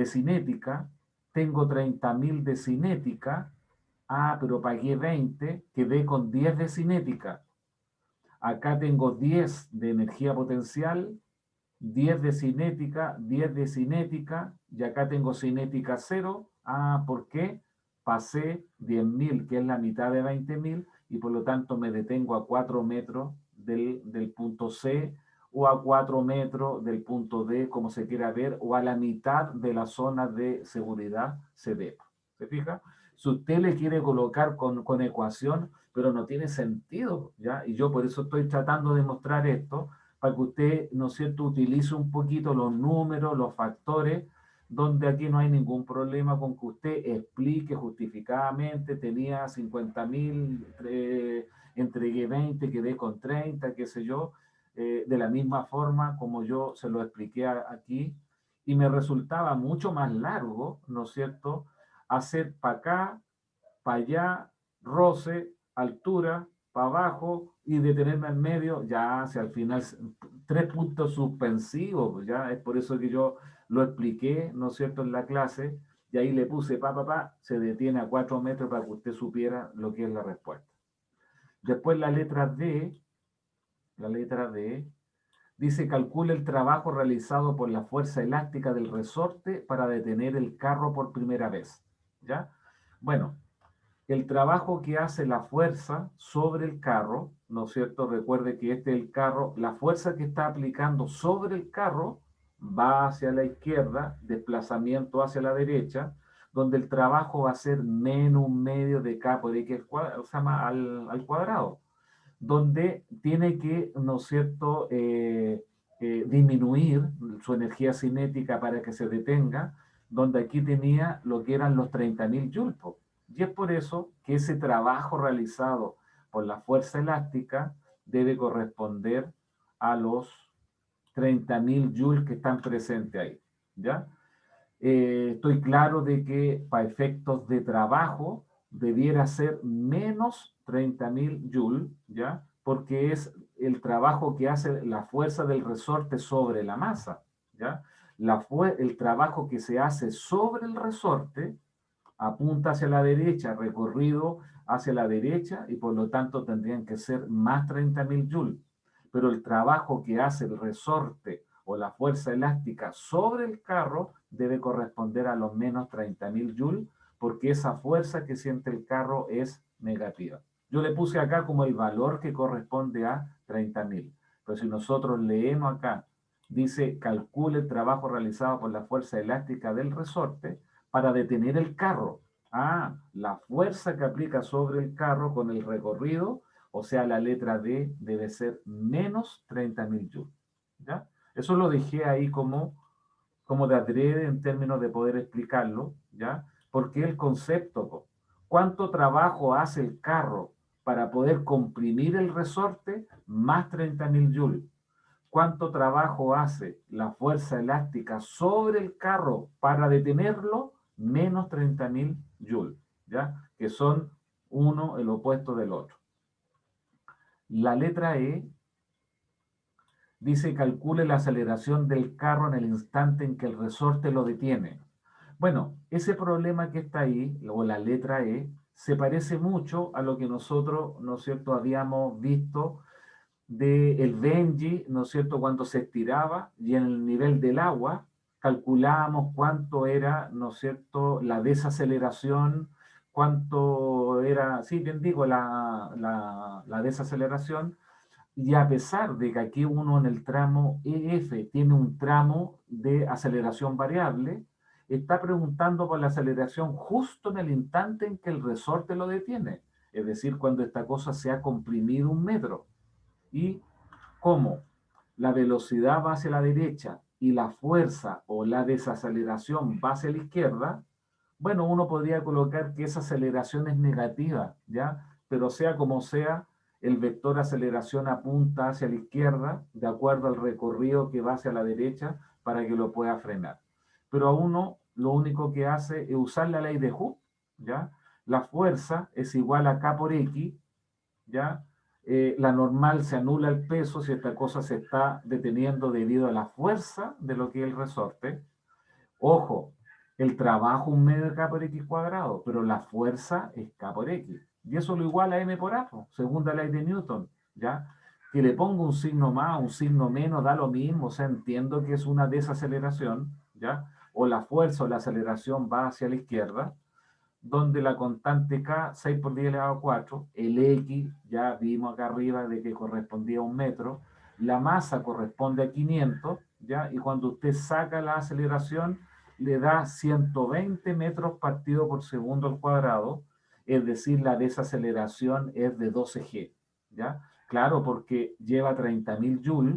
cinética, tengo 30.000 de cinética, pero pagué 20, quedé con 10 de cinética. Acá tengo 10 de energía potencial, 10 de cinética, 10 de cinética, y acá tengo cinética 0. ¿Por qué? Pasé 10.000, que es la mitad de 20.000, y por lo tanto me detengo a 4 metros del punto C, o a 4 metros del punto D, como se quiera ver, o a la mitad de la zona de seguridad CD. ¿Se fija? Si usted le quiere colocar con ecuación, pero no tiene sentido, ¿ya? Y yo por eso estoy tratando de mostrar esto, para que usted, ¿no es cierto?, utilice un poquito los números, los factores, donde aquí no hay ningún problema con que usted explique justificadamente, tenía 50.000, entregué 20, quedé con 30, qué sé yo, de la misma forma como yo se lo expliqué aquí, y me resultaba mucho más largo, ¿no es cierto?, hacer para acá, para allá, roce, altura, para abajo y detenerme al medio, ya hacia al final 3 puntos suspensivos, ya es por eso que yo lo expliqué, ¿no es cierto?, en la clase, Y ahí le puse se detiene a 4 metros para que usted supiera lo que es la respuesta. Después la letra D dice calcula el trabajo realizado por la fuerza elástica del resorte para detener el carro por primera vez. ¿Ya? Bueno, el trabajo que hace la fuerza sobre el carro, ¿no es cierto? Recuerde que este es el carro, la fuerza que está aplicando sobre el carro va hacia la izquierda, desplazamiento hacia la derecha, donde el trabajo va a ser menos un medio de K por X al cuadrado, donde tiene que, ¿no es cierto?, disminuir su energía cinética para que se detenga, donde aquí tenía lo que eran los 30.000 joules. Y es por eso que ese trabajo realizado por la fuerza elástica debe corresponder a los 30.000 joules que están presentes ahí, ¿ya? Estoy claro de que para efectos de trabajo debiera ser menos 30.000 joules, ¿ya? Porque es el trabajo que hace la fuerza del resorte sobre la masa, ¿ya? El trabajo que se hace sobre el resorte apunta hacia la derecha, recorrido hacia la derecha, y por lo tanto tendrían que ser más 30.000 joules. Pero el trabajo que hace el resorte o la fuerza elástica sobre el carro debe corresponder a los menos 30.000 joules, porque esa fuerza que siente el carro es negativa. Yo le puse acá como el valor que corresponde a 30.000. Pero si nosotros leemos acá, dice calcule el trabajo realizado por la fuerza elástica del resorte para detener el carro. La fuerza que aplica sobre el carro con el recorrido, o sea, la letra D debe ser menos 30.000 joules. ¿Ya? Eso lo dejé ahí como de adrede en términos de poder explicarlo, ¿ya? Porque el concepto, ¿cuánto trabajo hace el carro para poder comprimir el resorte? Más 30.000 joules. ¿Cuánto trabajo hace la fuerza elástica sobre el carro para detenerlo? Menos 30.000 joules, ¿ya? Que son uno el opuesto del otro. La letra E dice calcule la aceleración del carro en el instante en que el resorte lo detiene. Bueno, ese problema que está ahí, o la letra E, se parece mucho a lo que nosotros, ¿no es cierto?, habíamos visto del Benji, ¿no es cierto?, cuando se estiraba y en el nivel del agua calculábamos cuánto era, ¿no es cierto?, la desaceleración, cuánto era, sí, bien digo, la desaceleración, y a pesar de que aquí uno en el tramo EF tiene un tramo de aceleración variable, está preguntando por la aceleración justo en el instante en que el resorte lo detiene, es decir, cuando esta cosa se ha comprimido 1 metro. Y como la velocidad va hacia la derecha y la fuerza o la desaceleración va hacia la izquierda, bueno, uno podría colocar que esa aceleración es negativa, ¿ya? Pero sea como sea, el vector aceleración apunta hacia la izquierda, de acuerdo al recorrido que va hacia la derecha, para que lo pueda frenar. Pero a uno lo único que hace es usar la ley de Hooke, ¿ya? La fuerza es igual a K por X, ¿ya? La normal se anula el peso si esta cosa se está deteniendo debido a la fuerza de lo que es el resorte. Ojo, el trabajo un medio de K por X cuadrado, pero la fuerza es K por X. Y eso lo iguala a M por A, segunda ley de Newton, ¿ya? Que le pongo un signo más, un signo menos, da lo mismo, o sea, entiendo que es una desaceleración, ¿ya? O la fuerza o la aceleración va hacia la izquierda, donde la constante K, 6 por 10 elevado a 4, el X, ya vimos acá arriba de que correspondía a 1 metro, la masa corresponde a 500, ¿ya? Y cuando usted saca la aceleración, le da 120 metros partido por segundo al cuadrado, es decir, la desaceleración es de 12G, ¿ya? Claro, porque lleva 30.000 joules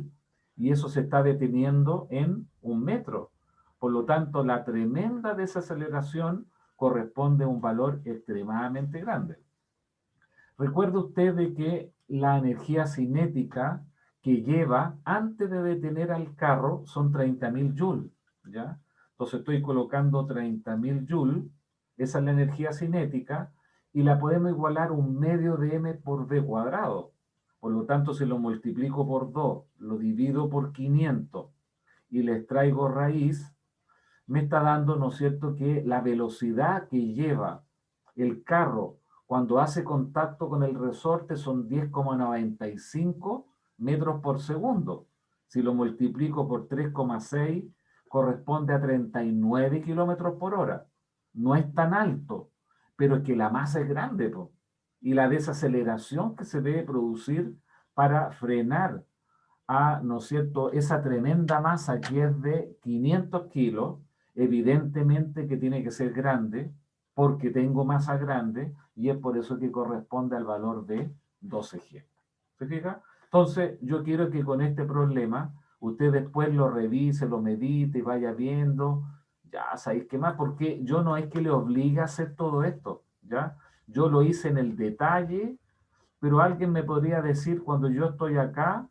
y eso se está deteniendo en 1 metro. Por lo tanto, la tremenda desaceleración corresponde a un valor extremadamente grande. Recuerde usted de que la energía cinética que lleva antes de detener al carro son 30.000 joules, ¿ya? Entonces estoy colocando 30.000 joules, esa es la energía cinética, y la podemos igualar 1 medio de m por v cuadrado. Por lo tanto, si lo multiplico por 2, lo divido por 500 y les traigo raíz, me está dando, ¿no es cierto?, que la velocidad que lleva el carro cuando hace contacto con el resorte son 10,95 metros por segundo. Si lo multiplico por 3,6, corresponde a 39 kilómetros por hora. No es tan alto, pero es que la masa es grande, po. Y la desaceleración que se debe producir para frenar a, ¿no es cierto?, esa tremenda masa que es de 500 kilos, evidentemente que tiene que ser grande, porque tengo masa grande, y es por eso que corresponde al valor de 12G. ¿Se fija? Entonces, yo quiero que con este problema, usted después lo revise, lo medite, vaya viendo, ya sabéis qué más, porque yo no es que le obligue a hacer todo esto, ¿ya? Yo lo hice en el detalle, pero alguien me podría decir cuando yo estoy acá,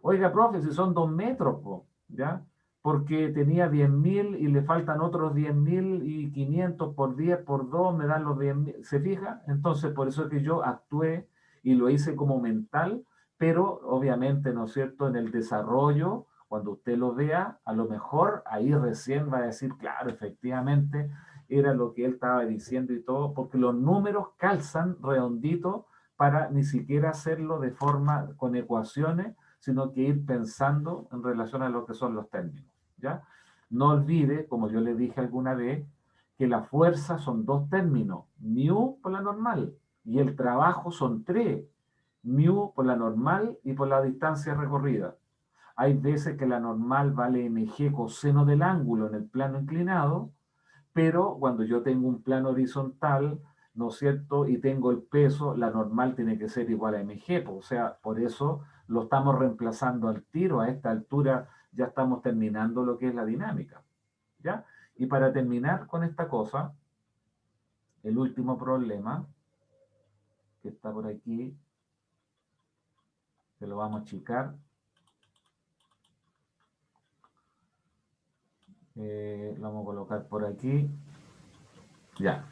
oiga, profe, si son 2 metros, po, ¿ya? Porque tenía 10.000 y le faltan otros 10.000 y 500 por 10 por 2 me dan los 10.000. ¿Se fija? Entonces, por eso es que yo actué y lo hice como mental, pero obviamente, ¿no es cierto?, en el desarrollo, cuando usted lo vea, a lo mejor ahí recién va a decir, claro, efectivamente, era lo que él estaba diciendo y todo, porque los números calzan redondito para ni siquiera hacerlo de forma con ecuaciones, sino que ir pensando en relación a lo que son los términos, ¿ya? No olvide, como yo le dije alguna vez, que la fuerza son 2 términos, mu por la normal, y el trabajo son 3, mu por la normal y por la distancia recorrida. Hay veces que la normal vale mg coseno del ángulo en el plano inclinado, pero cuando yo tengo un plano horizontal, ¿no es cierto?, y tengo el peso, la normal tiene que ser igual a mg, o sea, por eso lo estamos reemplazando al tiro. A esta altura ya estamos terminando lo que es la dinámica, ¿ya? Y para terminar con esta cosa, el último problema, que está por aquí, que lo vamos a achicar, lo vamos a colocar por aquí, ya.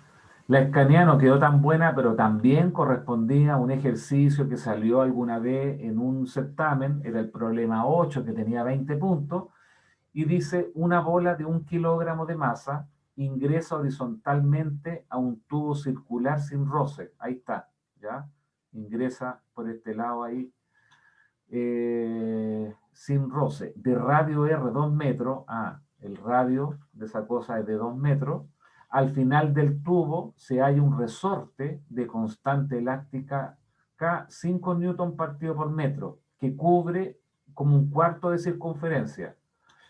La escanea no quedó tan buena, pero también correspondía a un ejercicio que salió alguna vez en un certamen, era el problema 8, que tenía 20 puntos, y dice, una bola de 1 kilogramo de masa ingresa horizontalmente a un tubo circular sin roce. Ahí está, ¿ya? Ingresa por este lado ahí, sin roce. De radio R 2 metros, el radio de esa cosa es de 2 metros. Al final del tubo se halla un resorte de constante elástica K, 5 newton partido por metro, que cubre como un cuarto de circunferencia.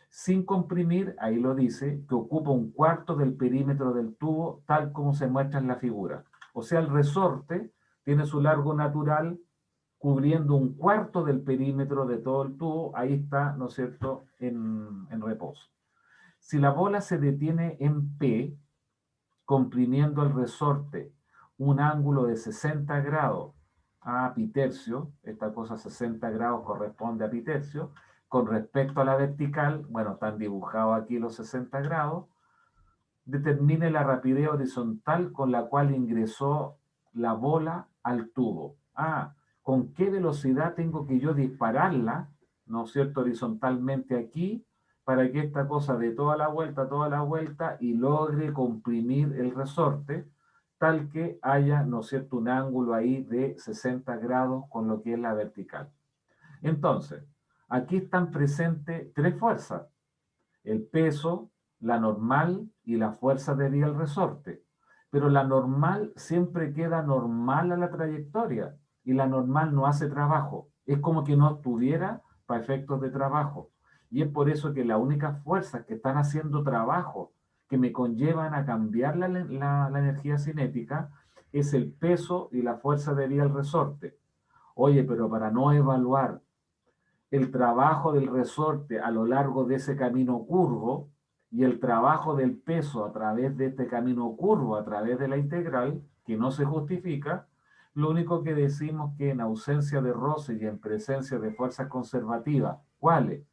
Sin comprimir, ahí lo dice, que ocupa un cuarto del perímetro del tubo, tal como se muestra en la figura. O sea, el resorte tiene su largo natural cubriendo un cuarto del perímetro de todo el tubo, ahí está, ¿no es cierto?, en reposo. Si la bola se detiene en P, comprimiendo el resorte un ángulo de 60 grados a pitercio, esta cosa 60 grados corresponde a pitercio, con respecto a la vertical, bueno, están dibujados aquí los 60 grados, determine la rapidez horizontal con la cual ingresó la bola al tubo. ¿Con qué velocidad tengo que yo dispararla, ¿no es cierto?, horizontalmente aquí, para que esta cosa dé toda la vuelta y logre comprimir el resorte, tal que haya, ¿no es cierto?, un ángulo ahí de 60 grados con lo que es la vertical. Entonces, aquí están presentes 3 fuerzas: el peso, la normal y la fuerza debida al resorte. Pero la normal siempre queda normal a la trayectoria y la normal no hace trabajo. Es como que no estuviera para efectos de trabajo. Y es por eso que las únicas fuerzas que están haciendo trabajo, que me conllevan a cambiar la energía cinética, es el peso y la fuerza debida al resorte. Oye, pero para no evaluar el trabajo del resorte a lo largo de ese camino curvo y el trabajo del peso a través de este camino curvo, a través de la integral, que no se justifica, lo único que decimos que en ausencia de roce y en presencia de fuerzas conservativas, ¿cuáles?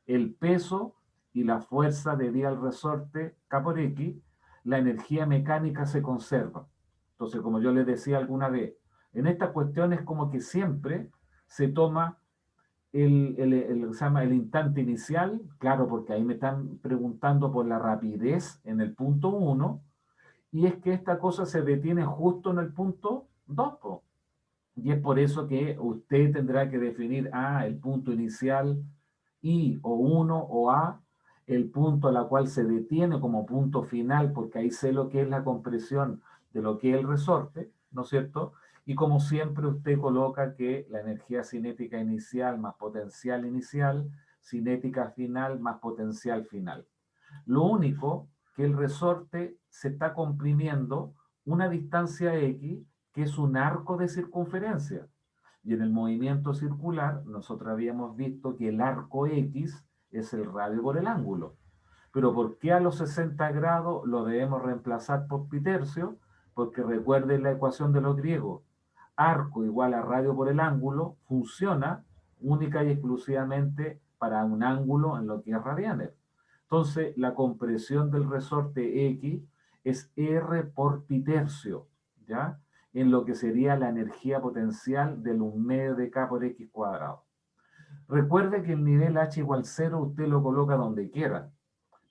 El peso y la fuerza debida al resorte K por X, la energía mecánica se conserva. Entonces, como yo les decía alguna vez, en estas cuestiones como que siempre se toma se llama el instante inicial, claro, porque ahí me están preguntando por la rapidez en el punto 1, y es que esta cosa se detiene justo en el punto 2, po. Y es por eso que usted tendrá que definir el punto inicial, I o 1 o A, el punto a la cual se detiene como punto final, porque ahí sé lo que es la compresión de lo que es el resorte, ¿no es cierto? Y como siempre usted coloca que la energía cinética inicial más potencial inicial, cinética final más potencial final. Lo único que el resorte se está comprimiendo una distancia X, que es un arco de circunferencia. Y en el movimiento circular, nosotros habíamos visto que el arco X es el radio por el ángulo. Pero ¿por qué a los 60 grados lo debemos reemplazar por pi tercio? Porque recuerden la ecuación de los griegos. Arco igual a radio por el ángulo funciona única y exclusivamente para un ángulo en lo que es radianes. Entonces, la compresión del resorte X es R por pi tercio, ¿ya? En lo que sería la energía potencial del 1/2 de K por X cuadrado. Recuerde que el nivel H igual 0 usted lo coloca donde quiera,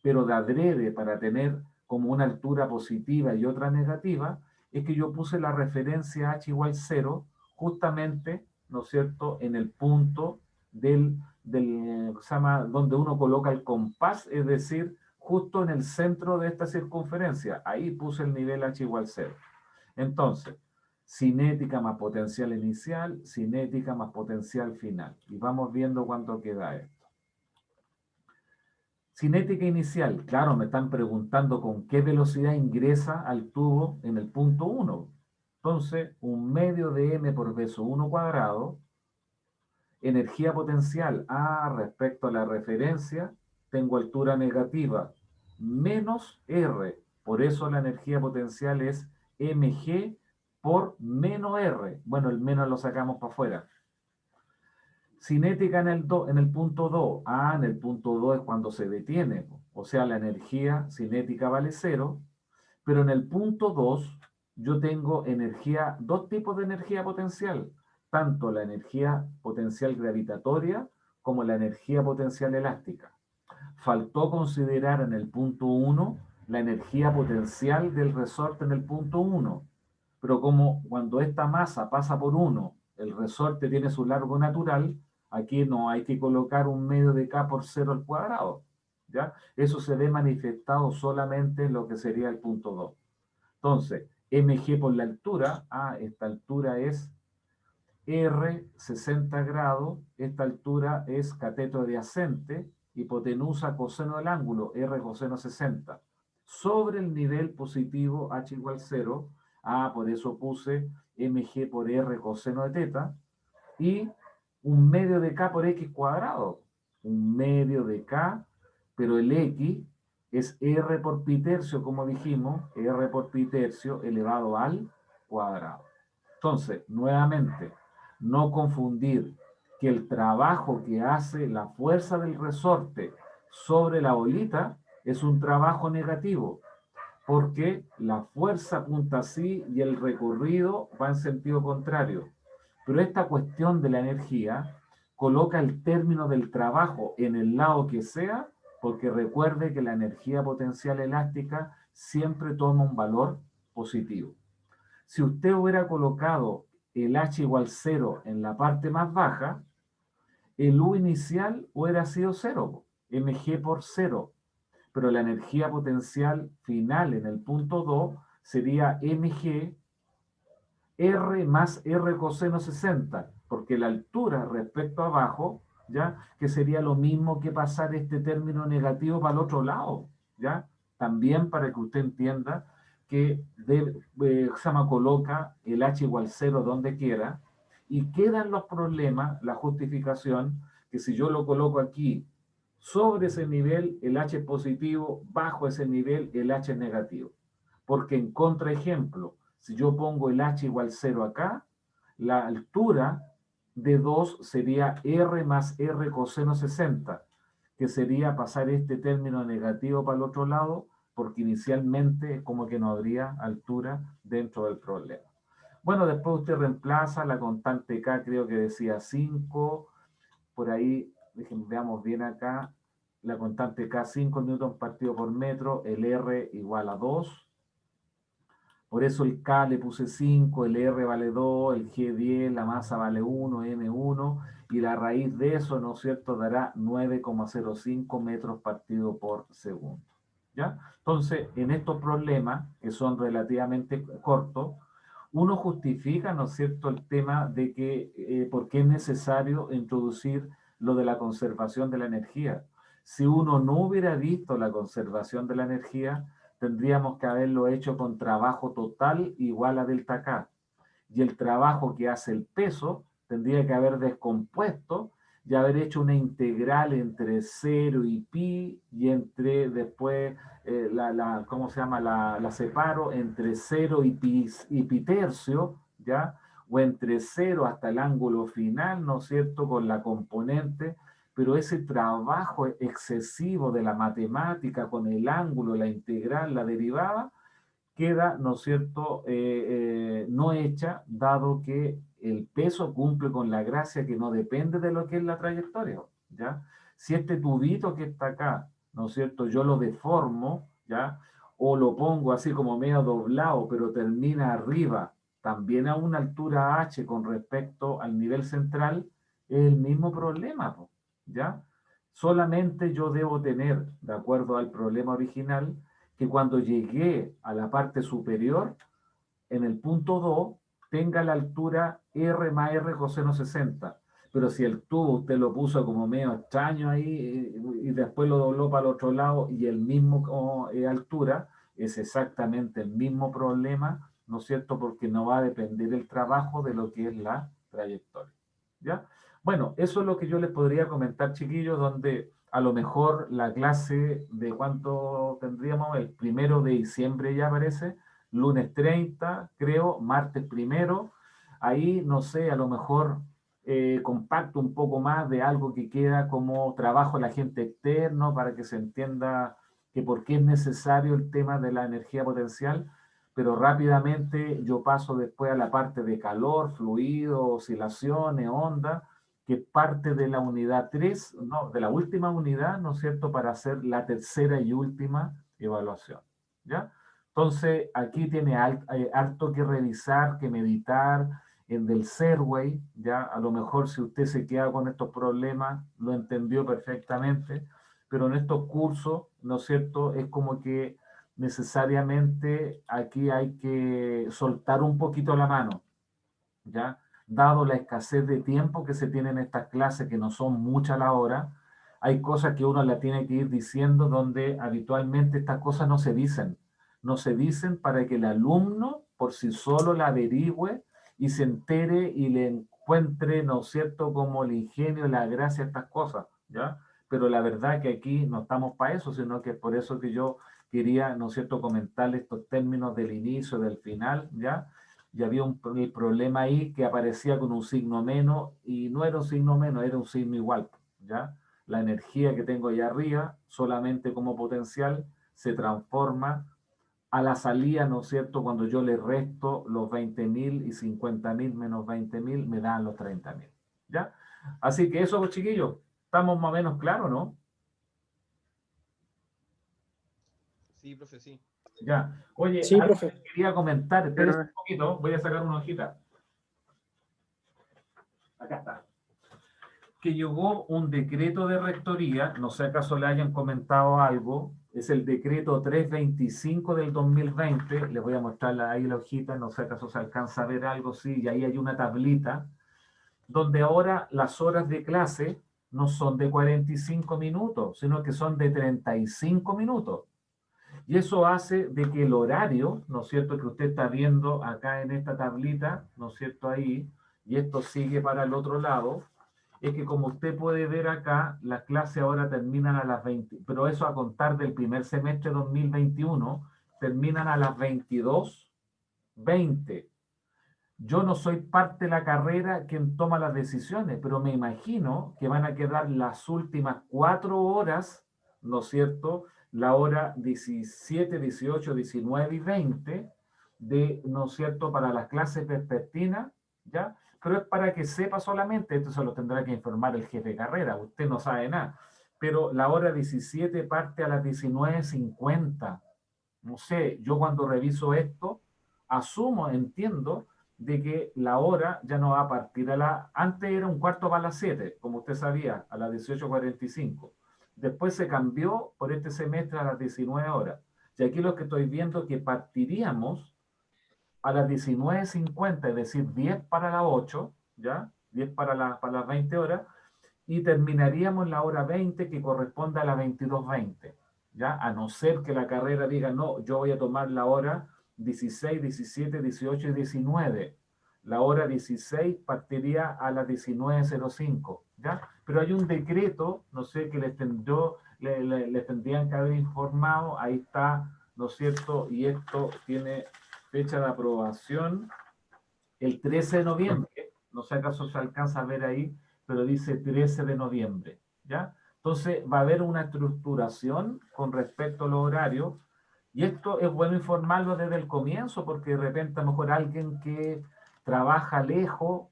pero de adrede para tener como una altura positiva y otra negativa, es que yo puse la referencia H igual 0 justamente, ¿no es cierto?, en el punto donde uno coloca el compás, es decir, justo en el centro de esta circunferencia. Ahí puse el nivel H igual 0. Entonces, cinética más potencial inicial, cinética más potencial final. Y vamos viendo cuánto queda esto. Cinética inicial, claro, me están preguntando con qué velocidad ingresa al tubo en el punto 1. Entonces, 1/2 de m por peso 1 cuadrado. Energía potencial, respecto a la referencia, tengo altura negativa, menos R. Por eso la energía potencial es mg por menos R. Bueno, el menos lo sacamos para afuera. Cinética en el punto 2. En el punto 2 es cuando se detiene. O sea, la energía cinética vale 0. Pero en el punto 2 yo tengo dos tipos de energía potencial. Tanto la energía potencial gravitatoria como la energía potencial elástica. Faltó considerar en el punto 1 la energía potencial del resorte en el punto 1. Pero como cuando esta masa pasa por 1, el resorte tiene su largo natural, aquí no hay que colocar 1/2 de K por 0 al cuadrado, ¿ya? Eso se ve manifestado solamente en lo que sería el punto 2. Entonces, mg por la altura, esta altura es R 60 grados, esta altura es cateto adyacente, hipotenusa coseno del ángulo, R coseno 60, sobre el nivel positivo H igual 0, por eso puse mg por R coseno de teta, y 1/2 de K por X cuadrado, 1/2 de K, pero el X es R por pi tercio, como dijimos, R por pi tercio elevado al cuadrado. Entonces, nuevamente, no confundir que el trabajo que hace la fuerza del resorte sobre la bolita es un trabajo negativo, porque la fuerza apunta así y el recorrido va en sentido contrario. Pero esta cuestión de la energía coloca el término del trabajo en el lado que sea, porque recuerde que la energía potencial elástica siempre toma un valor positivo. Si usted hubiera colocado el H igual 0 en la parte más baja, el U inicial hubiera sido 0, mg por 0. Pero la energía potencial final en el punto 2 sería mg R más R coseno 60, porque la altura respecto a abajo, ¿ya? Que sería lo mismo que pasar este término negativo para el otro lado, ¿ya? También para que usted entienda que coloca el H igual 0 donde quiera, y quedan los problemas, la justificación, que si yo lo coloco aquí, sobre ese nivel el H es positivo, bajo ese nivel el H es negativo. Porque en contraejemplo, si yo pongo el H igual 0 acá, la altura de 2 sería R más R coseno 60, que sería pasar este término negativo para el otro lado, porque inicialmente como que no habría altura dentro del problema. Bueno, después usted reemplaza la constante K, creo que decía 5, por ahí, veamos bien acá, la constante K 5 newton partido por metro, el R igual a 2. Por eso el K le puse 5, el R vale 2, el G 10, la masa vale 1, M1, y la raíz de eso, ¿no es cierto?, dará 9,05 metros partido por segundo. ¿Ya? Entonces, en estos problemas, que son relativamente cortos, uno justifica, ¿no es cierto?, el tema de que por qué es necesario introducir lo de la conservación de la energía. Si uno no hubiera visto la conservación de la energía, tendríamos que haberlo hecho con trabajo total igual a delta K. Y el trabajo que hace el peso tendría que haber descompuesto y haber hecho una integral entre 0 y pi, y entre después, ¿cómo se llama? La separo entre 0 y pi tercio, ¿ya? O entre 0 hasta el ángulo final, ¿no es cierto?, con la componente. Pero ese trabajo excesivo de la matemática con el ángulo, la integral, la derivada, queda, ¿no es cierto?, no hecha, dado que el peso cumple con la gracia que no depende de lo que es la trayectoria, ¿ya? Si este tubito que está acá, ¿no es cierto?, yo lo deformo, ¿ya?, o lo pongo así como medio doblado, pero termina arriba, también a una altura h con respecto al nivel central, es el mismo problema, ¿ya? Solamente yo debo tener, de acuerdo al problema original, que cuando llegué a la parte superior, en el punto 2, tenga la altura R más R coseno 60. Pero si el tubo usted lo puso como medio extraño ahí y después lo dobló para el otro lado y el mismo altura, es exactamente el mismo problema, ¿no es cierto? Porque no va a depender el trabajo de lo que es la trayectoria. ¿Ya? Bueno, eso es lo que yo les podría comentar, chiquillos, donde a lo mejor la clase de cuánto tendríamos, el 1 de diciembre ya aparece, lunes 30, creo, martes 1, ahí, no sé, a lo mejor compacto un poco más de algo que queda como trabajo del agente externo para que se entienda que por qué es necesario el tema de la energía potencial, pero rápidamente yo paso después a la parte de calor, fluido, oscilaciones, onda, que es parte de la unidad 3, no, de la última unidad, ¿no es cierto?, para hacer la tercera y última evaluación, ¿ya? Entonces, aquí tiene harto que revisar, que meditar en del Serway, ¿ya? A lo mejor si usted se queda con estos problemas, lo entendió perfectamente, pero en estos cursos, ¿no es cierto?, es como que necesariamente aquí hay que soltar un poquito la mano, ¿ya? Dado la escasez de tiempo que se tiene en estas clases, que no son muchas a la hora, hay cosas que uno la tiene que ir diciendo donde habitualmente estas cosas no se dicen. No se dicen para que el alumno por sí solo la averigüe y se entere y le encuentre, ¿no es cierto?, como el ingenio, la gracia a estas cosas, ¿ya? Pero la verdad que aquí no estamos para eso, sino que es por eso que yo quería, ¿no es cierto?, comentarle estos términos del inicio, del final, ¿ya? Y había el problema ahí que aparecía con un signo menos, y no era un signo menos, era un signo igual, ¿ya? La energía que tengo allá arriba, solamente como potencial, se transforma a la salida, ¿no es cierto?, cuando yo le resto los 20.000 y 50.000 menos 20.000, me dan los 30.000, ¿ya? Así que eso, chiquillos, estamos más o menos claros, ¿no? Sí, profe, sí. Ya. Oye, Sí, algo profe. que quería comentar, espérense Pero, un poquito, voy a sacar una hojita. Acá está. Que llegó un decreto de rectoría, no sé acaso le hayan comentado algo, es el decreto 325 del 2020, les voy a mostrar ahí la hojita, no sé acaso se alcanza a ver algo, sí, y ahí hay una tablita, donde ahora las horas de clase no son de 45 minutos, sino que son de 35 minutos. Y eso hace de que el horario, ¿no es cierto?, que usted está viendo acá en esta tablita, ¿no es cierto?, ahí, y esto sigue para el otro lado, es que como usted puede ver acá, las clases ahora terminan a las 20, pero eso a contar del primer semestre 2021, terminan a las 22:20. Yo no soy parte de la carrera quien toma las decisiones, pero me imagino que van a quedar las últimas 4 horas, ¿no es cierto?, la hora 17, 18, 19 y 20, de, ¿no es cierto?, para las clases vespertinas, ¿ya? pero es para que sepa solamente, esto se lo tendrá que informar el jefe de carrera, usted no sabe nada, pero la hora 17 parte a las 19:50. No sé, yo cuando reviso esto, asumo, entiendo, de que la hora ya no va a partir antes era un cuarto para las 7, como usted sabía, a las 18:45. Después se cambió por este semestre a las 19 horas. Y aquí lo que estoy viendo es que partiríamos a las 19:50, es decir, 10 para las 8, ¿ya? 10 para las 20 horas, y terminaríamos la hora 20 que corresponde a las 22:20, ¿ya? A no ser que la carrera diga, no, yo voy a tomar la hora 16, 17, 18 y 19. La hora 16 partiría a las 19:05, ¿ya? Pero hay un decreto, no sé, que les tendrían que haber informado, ahí está, ¿no es cierto? Y esto tiene fecha de aprobación el 13 de noviembre, no sé acaso se alcanza a ver ahí, pero dice 13 de noviembre, ¿ya? Entonces va a haber una estructuración con respecto a los horarios, y esto es bueno informarlo desde el comienzo, porque de repente a lo mejor alguien que trabaja lejos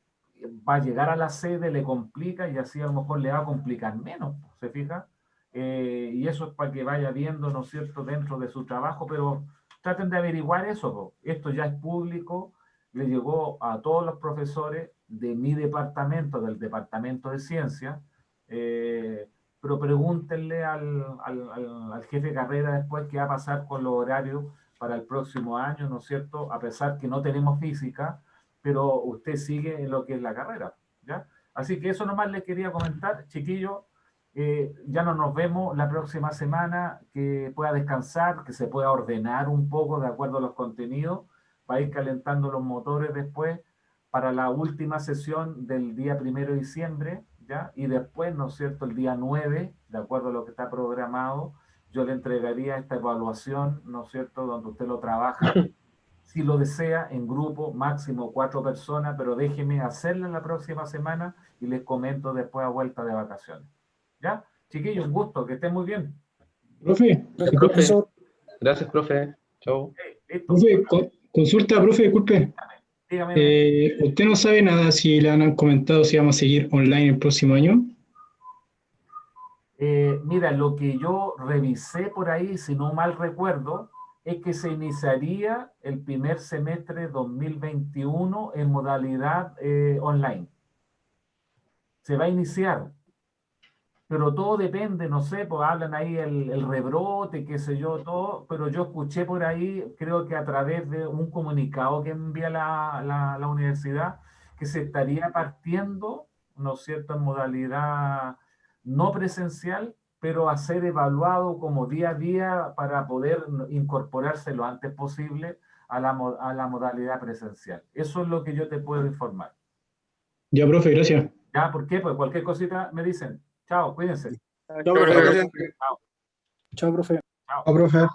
va a llegar a la sede, le complica, y así a lo mejor le va a complicar menos, ¿se fija? Y eso es para que vaya viendo, ¿no es cierto?, dentro de su trabajo, pero traten de averiguar eso, po. Esto ya es público, le llegó a todos los profesores de mi departamento, del departamento de ciencia, pero pregúntenle al jefe de carrera después qué va a pasar con los horarios para el próximo año, ¿no es cierto? A pesar que no tenemos física, pero usted sigue en lo que es la carrera, ¿ya? Así que eso nomás les quería comentar, chiquillos. Ya no nos vemos la próxima semana, que pueda descansar, que se pueda ordenar un poco de acuerdo a los contenidos, para ir calentando los motores después para la última sesión del día 1 de diciembre, ¿ya? Y después, ¿no es cierto?, el día 9, de acuerdo a lo que está programado, yo le entregaría esta evaluación, ¿no es cierto?, donde usted lo trabaja, si lo desea, en grupo, máximo 4 personas, pero déjeme hacerla la próxima semana y les comento después a vuelta de vacaciones. ¿Ya? Chiquillos, un gusto, que estén muy bien. Profe, Profe. profesor, Gracias, profe. Chau. Listo. profe, consulta, profe, disculpe. Dígame. ¿Usted no sabe nada si le han comentado si vamos a seguir online el próximo año? Mira, lo que yo revisé por ahí, si no mal recuerdo, es que se iniciaría el primer semestre 2021 en modalidad online. Se va a iniciar, pero todo depende, no sé, pues hablan ahí el rebrote, qué sé yo, todo, pero yo escuché por ahí, creo que a través de un comunicado que envía la universidad, que se estaría partiendo, ¿no es cierto?, en modalidad no presencial, pero a ser evaluado como día a día para poder incorporarse lo antes posible a la modalidad presencial. Eso es lo que yo te puedo informar. Ya, profe, gracias. ¿Ya? ¿Por qué? Pues cualquier cosita me dicen. Chao, cuídense. Chao, profe. Chao. Chao, profe. Chao. profe.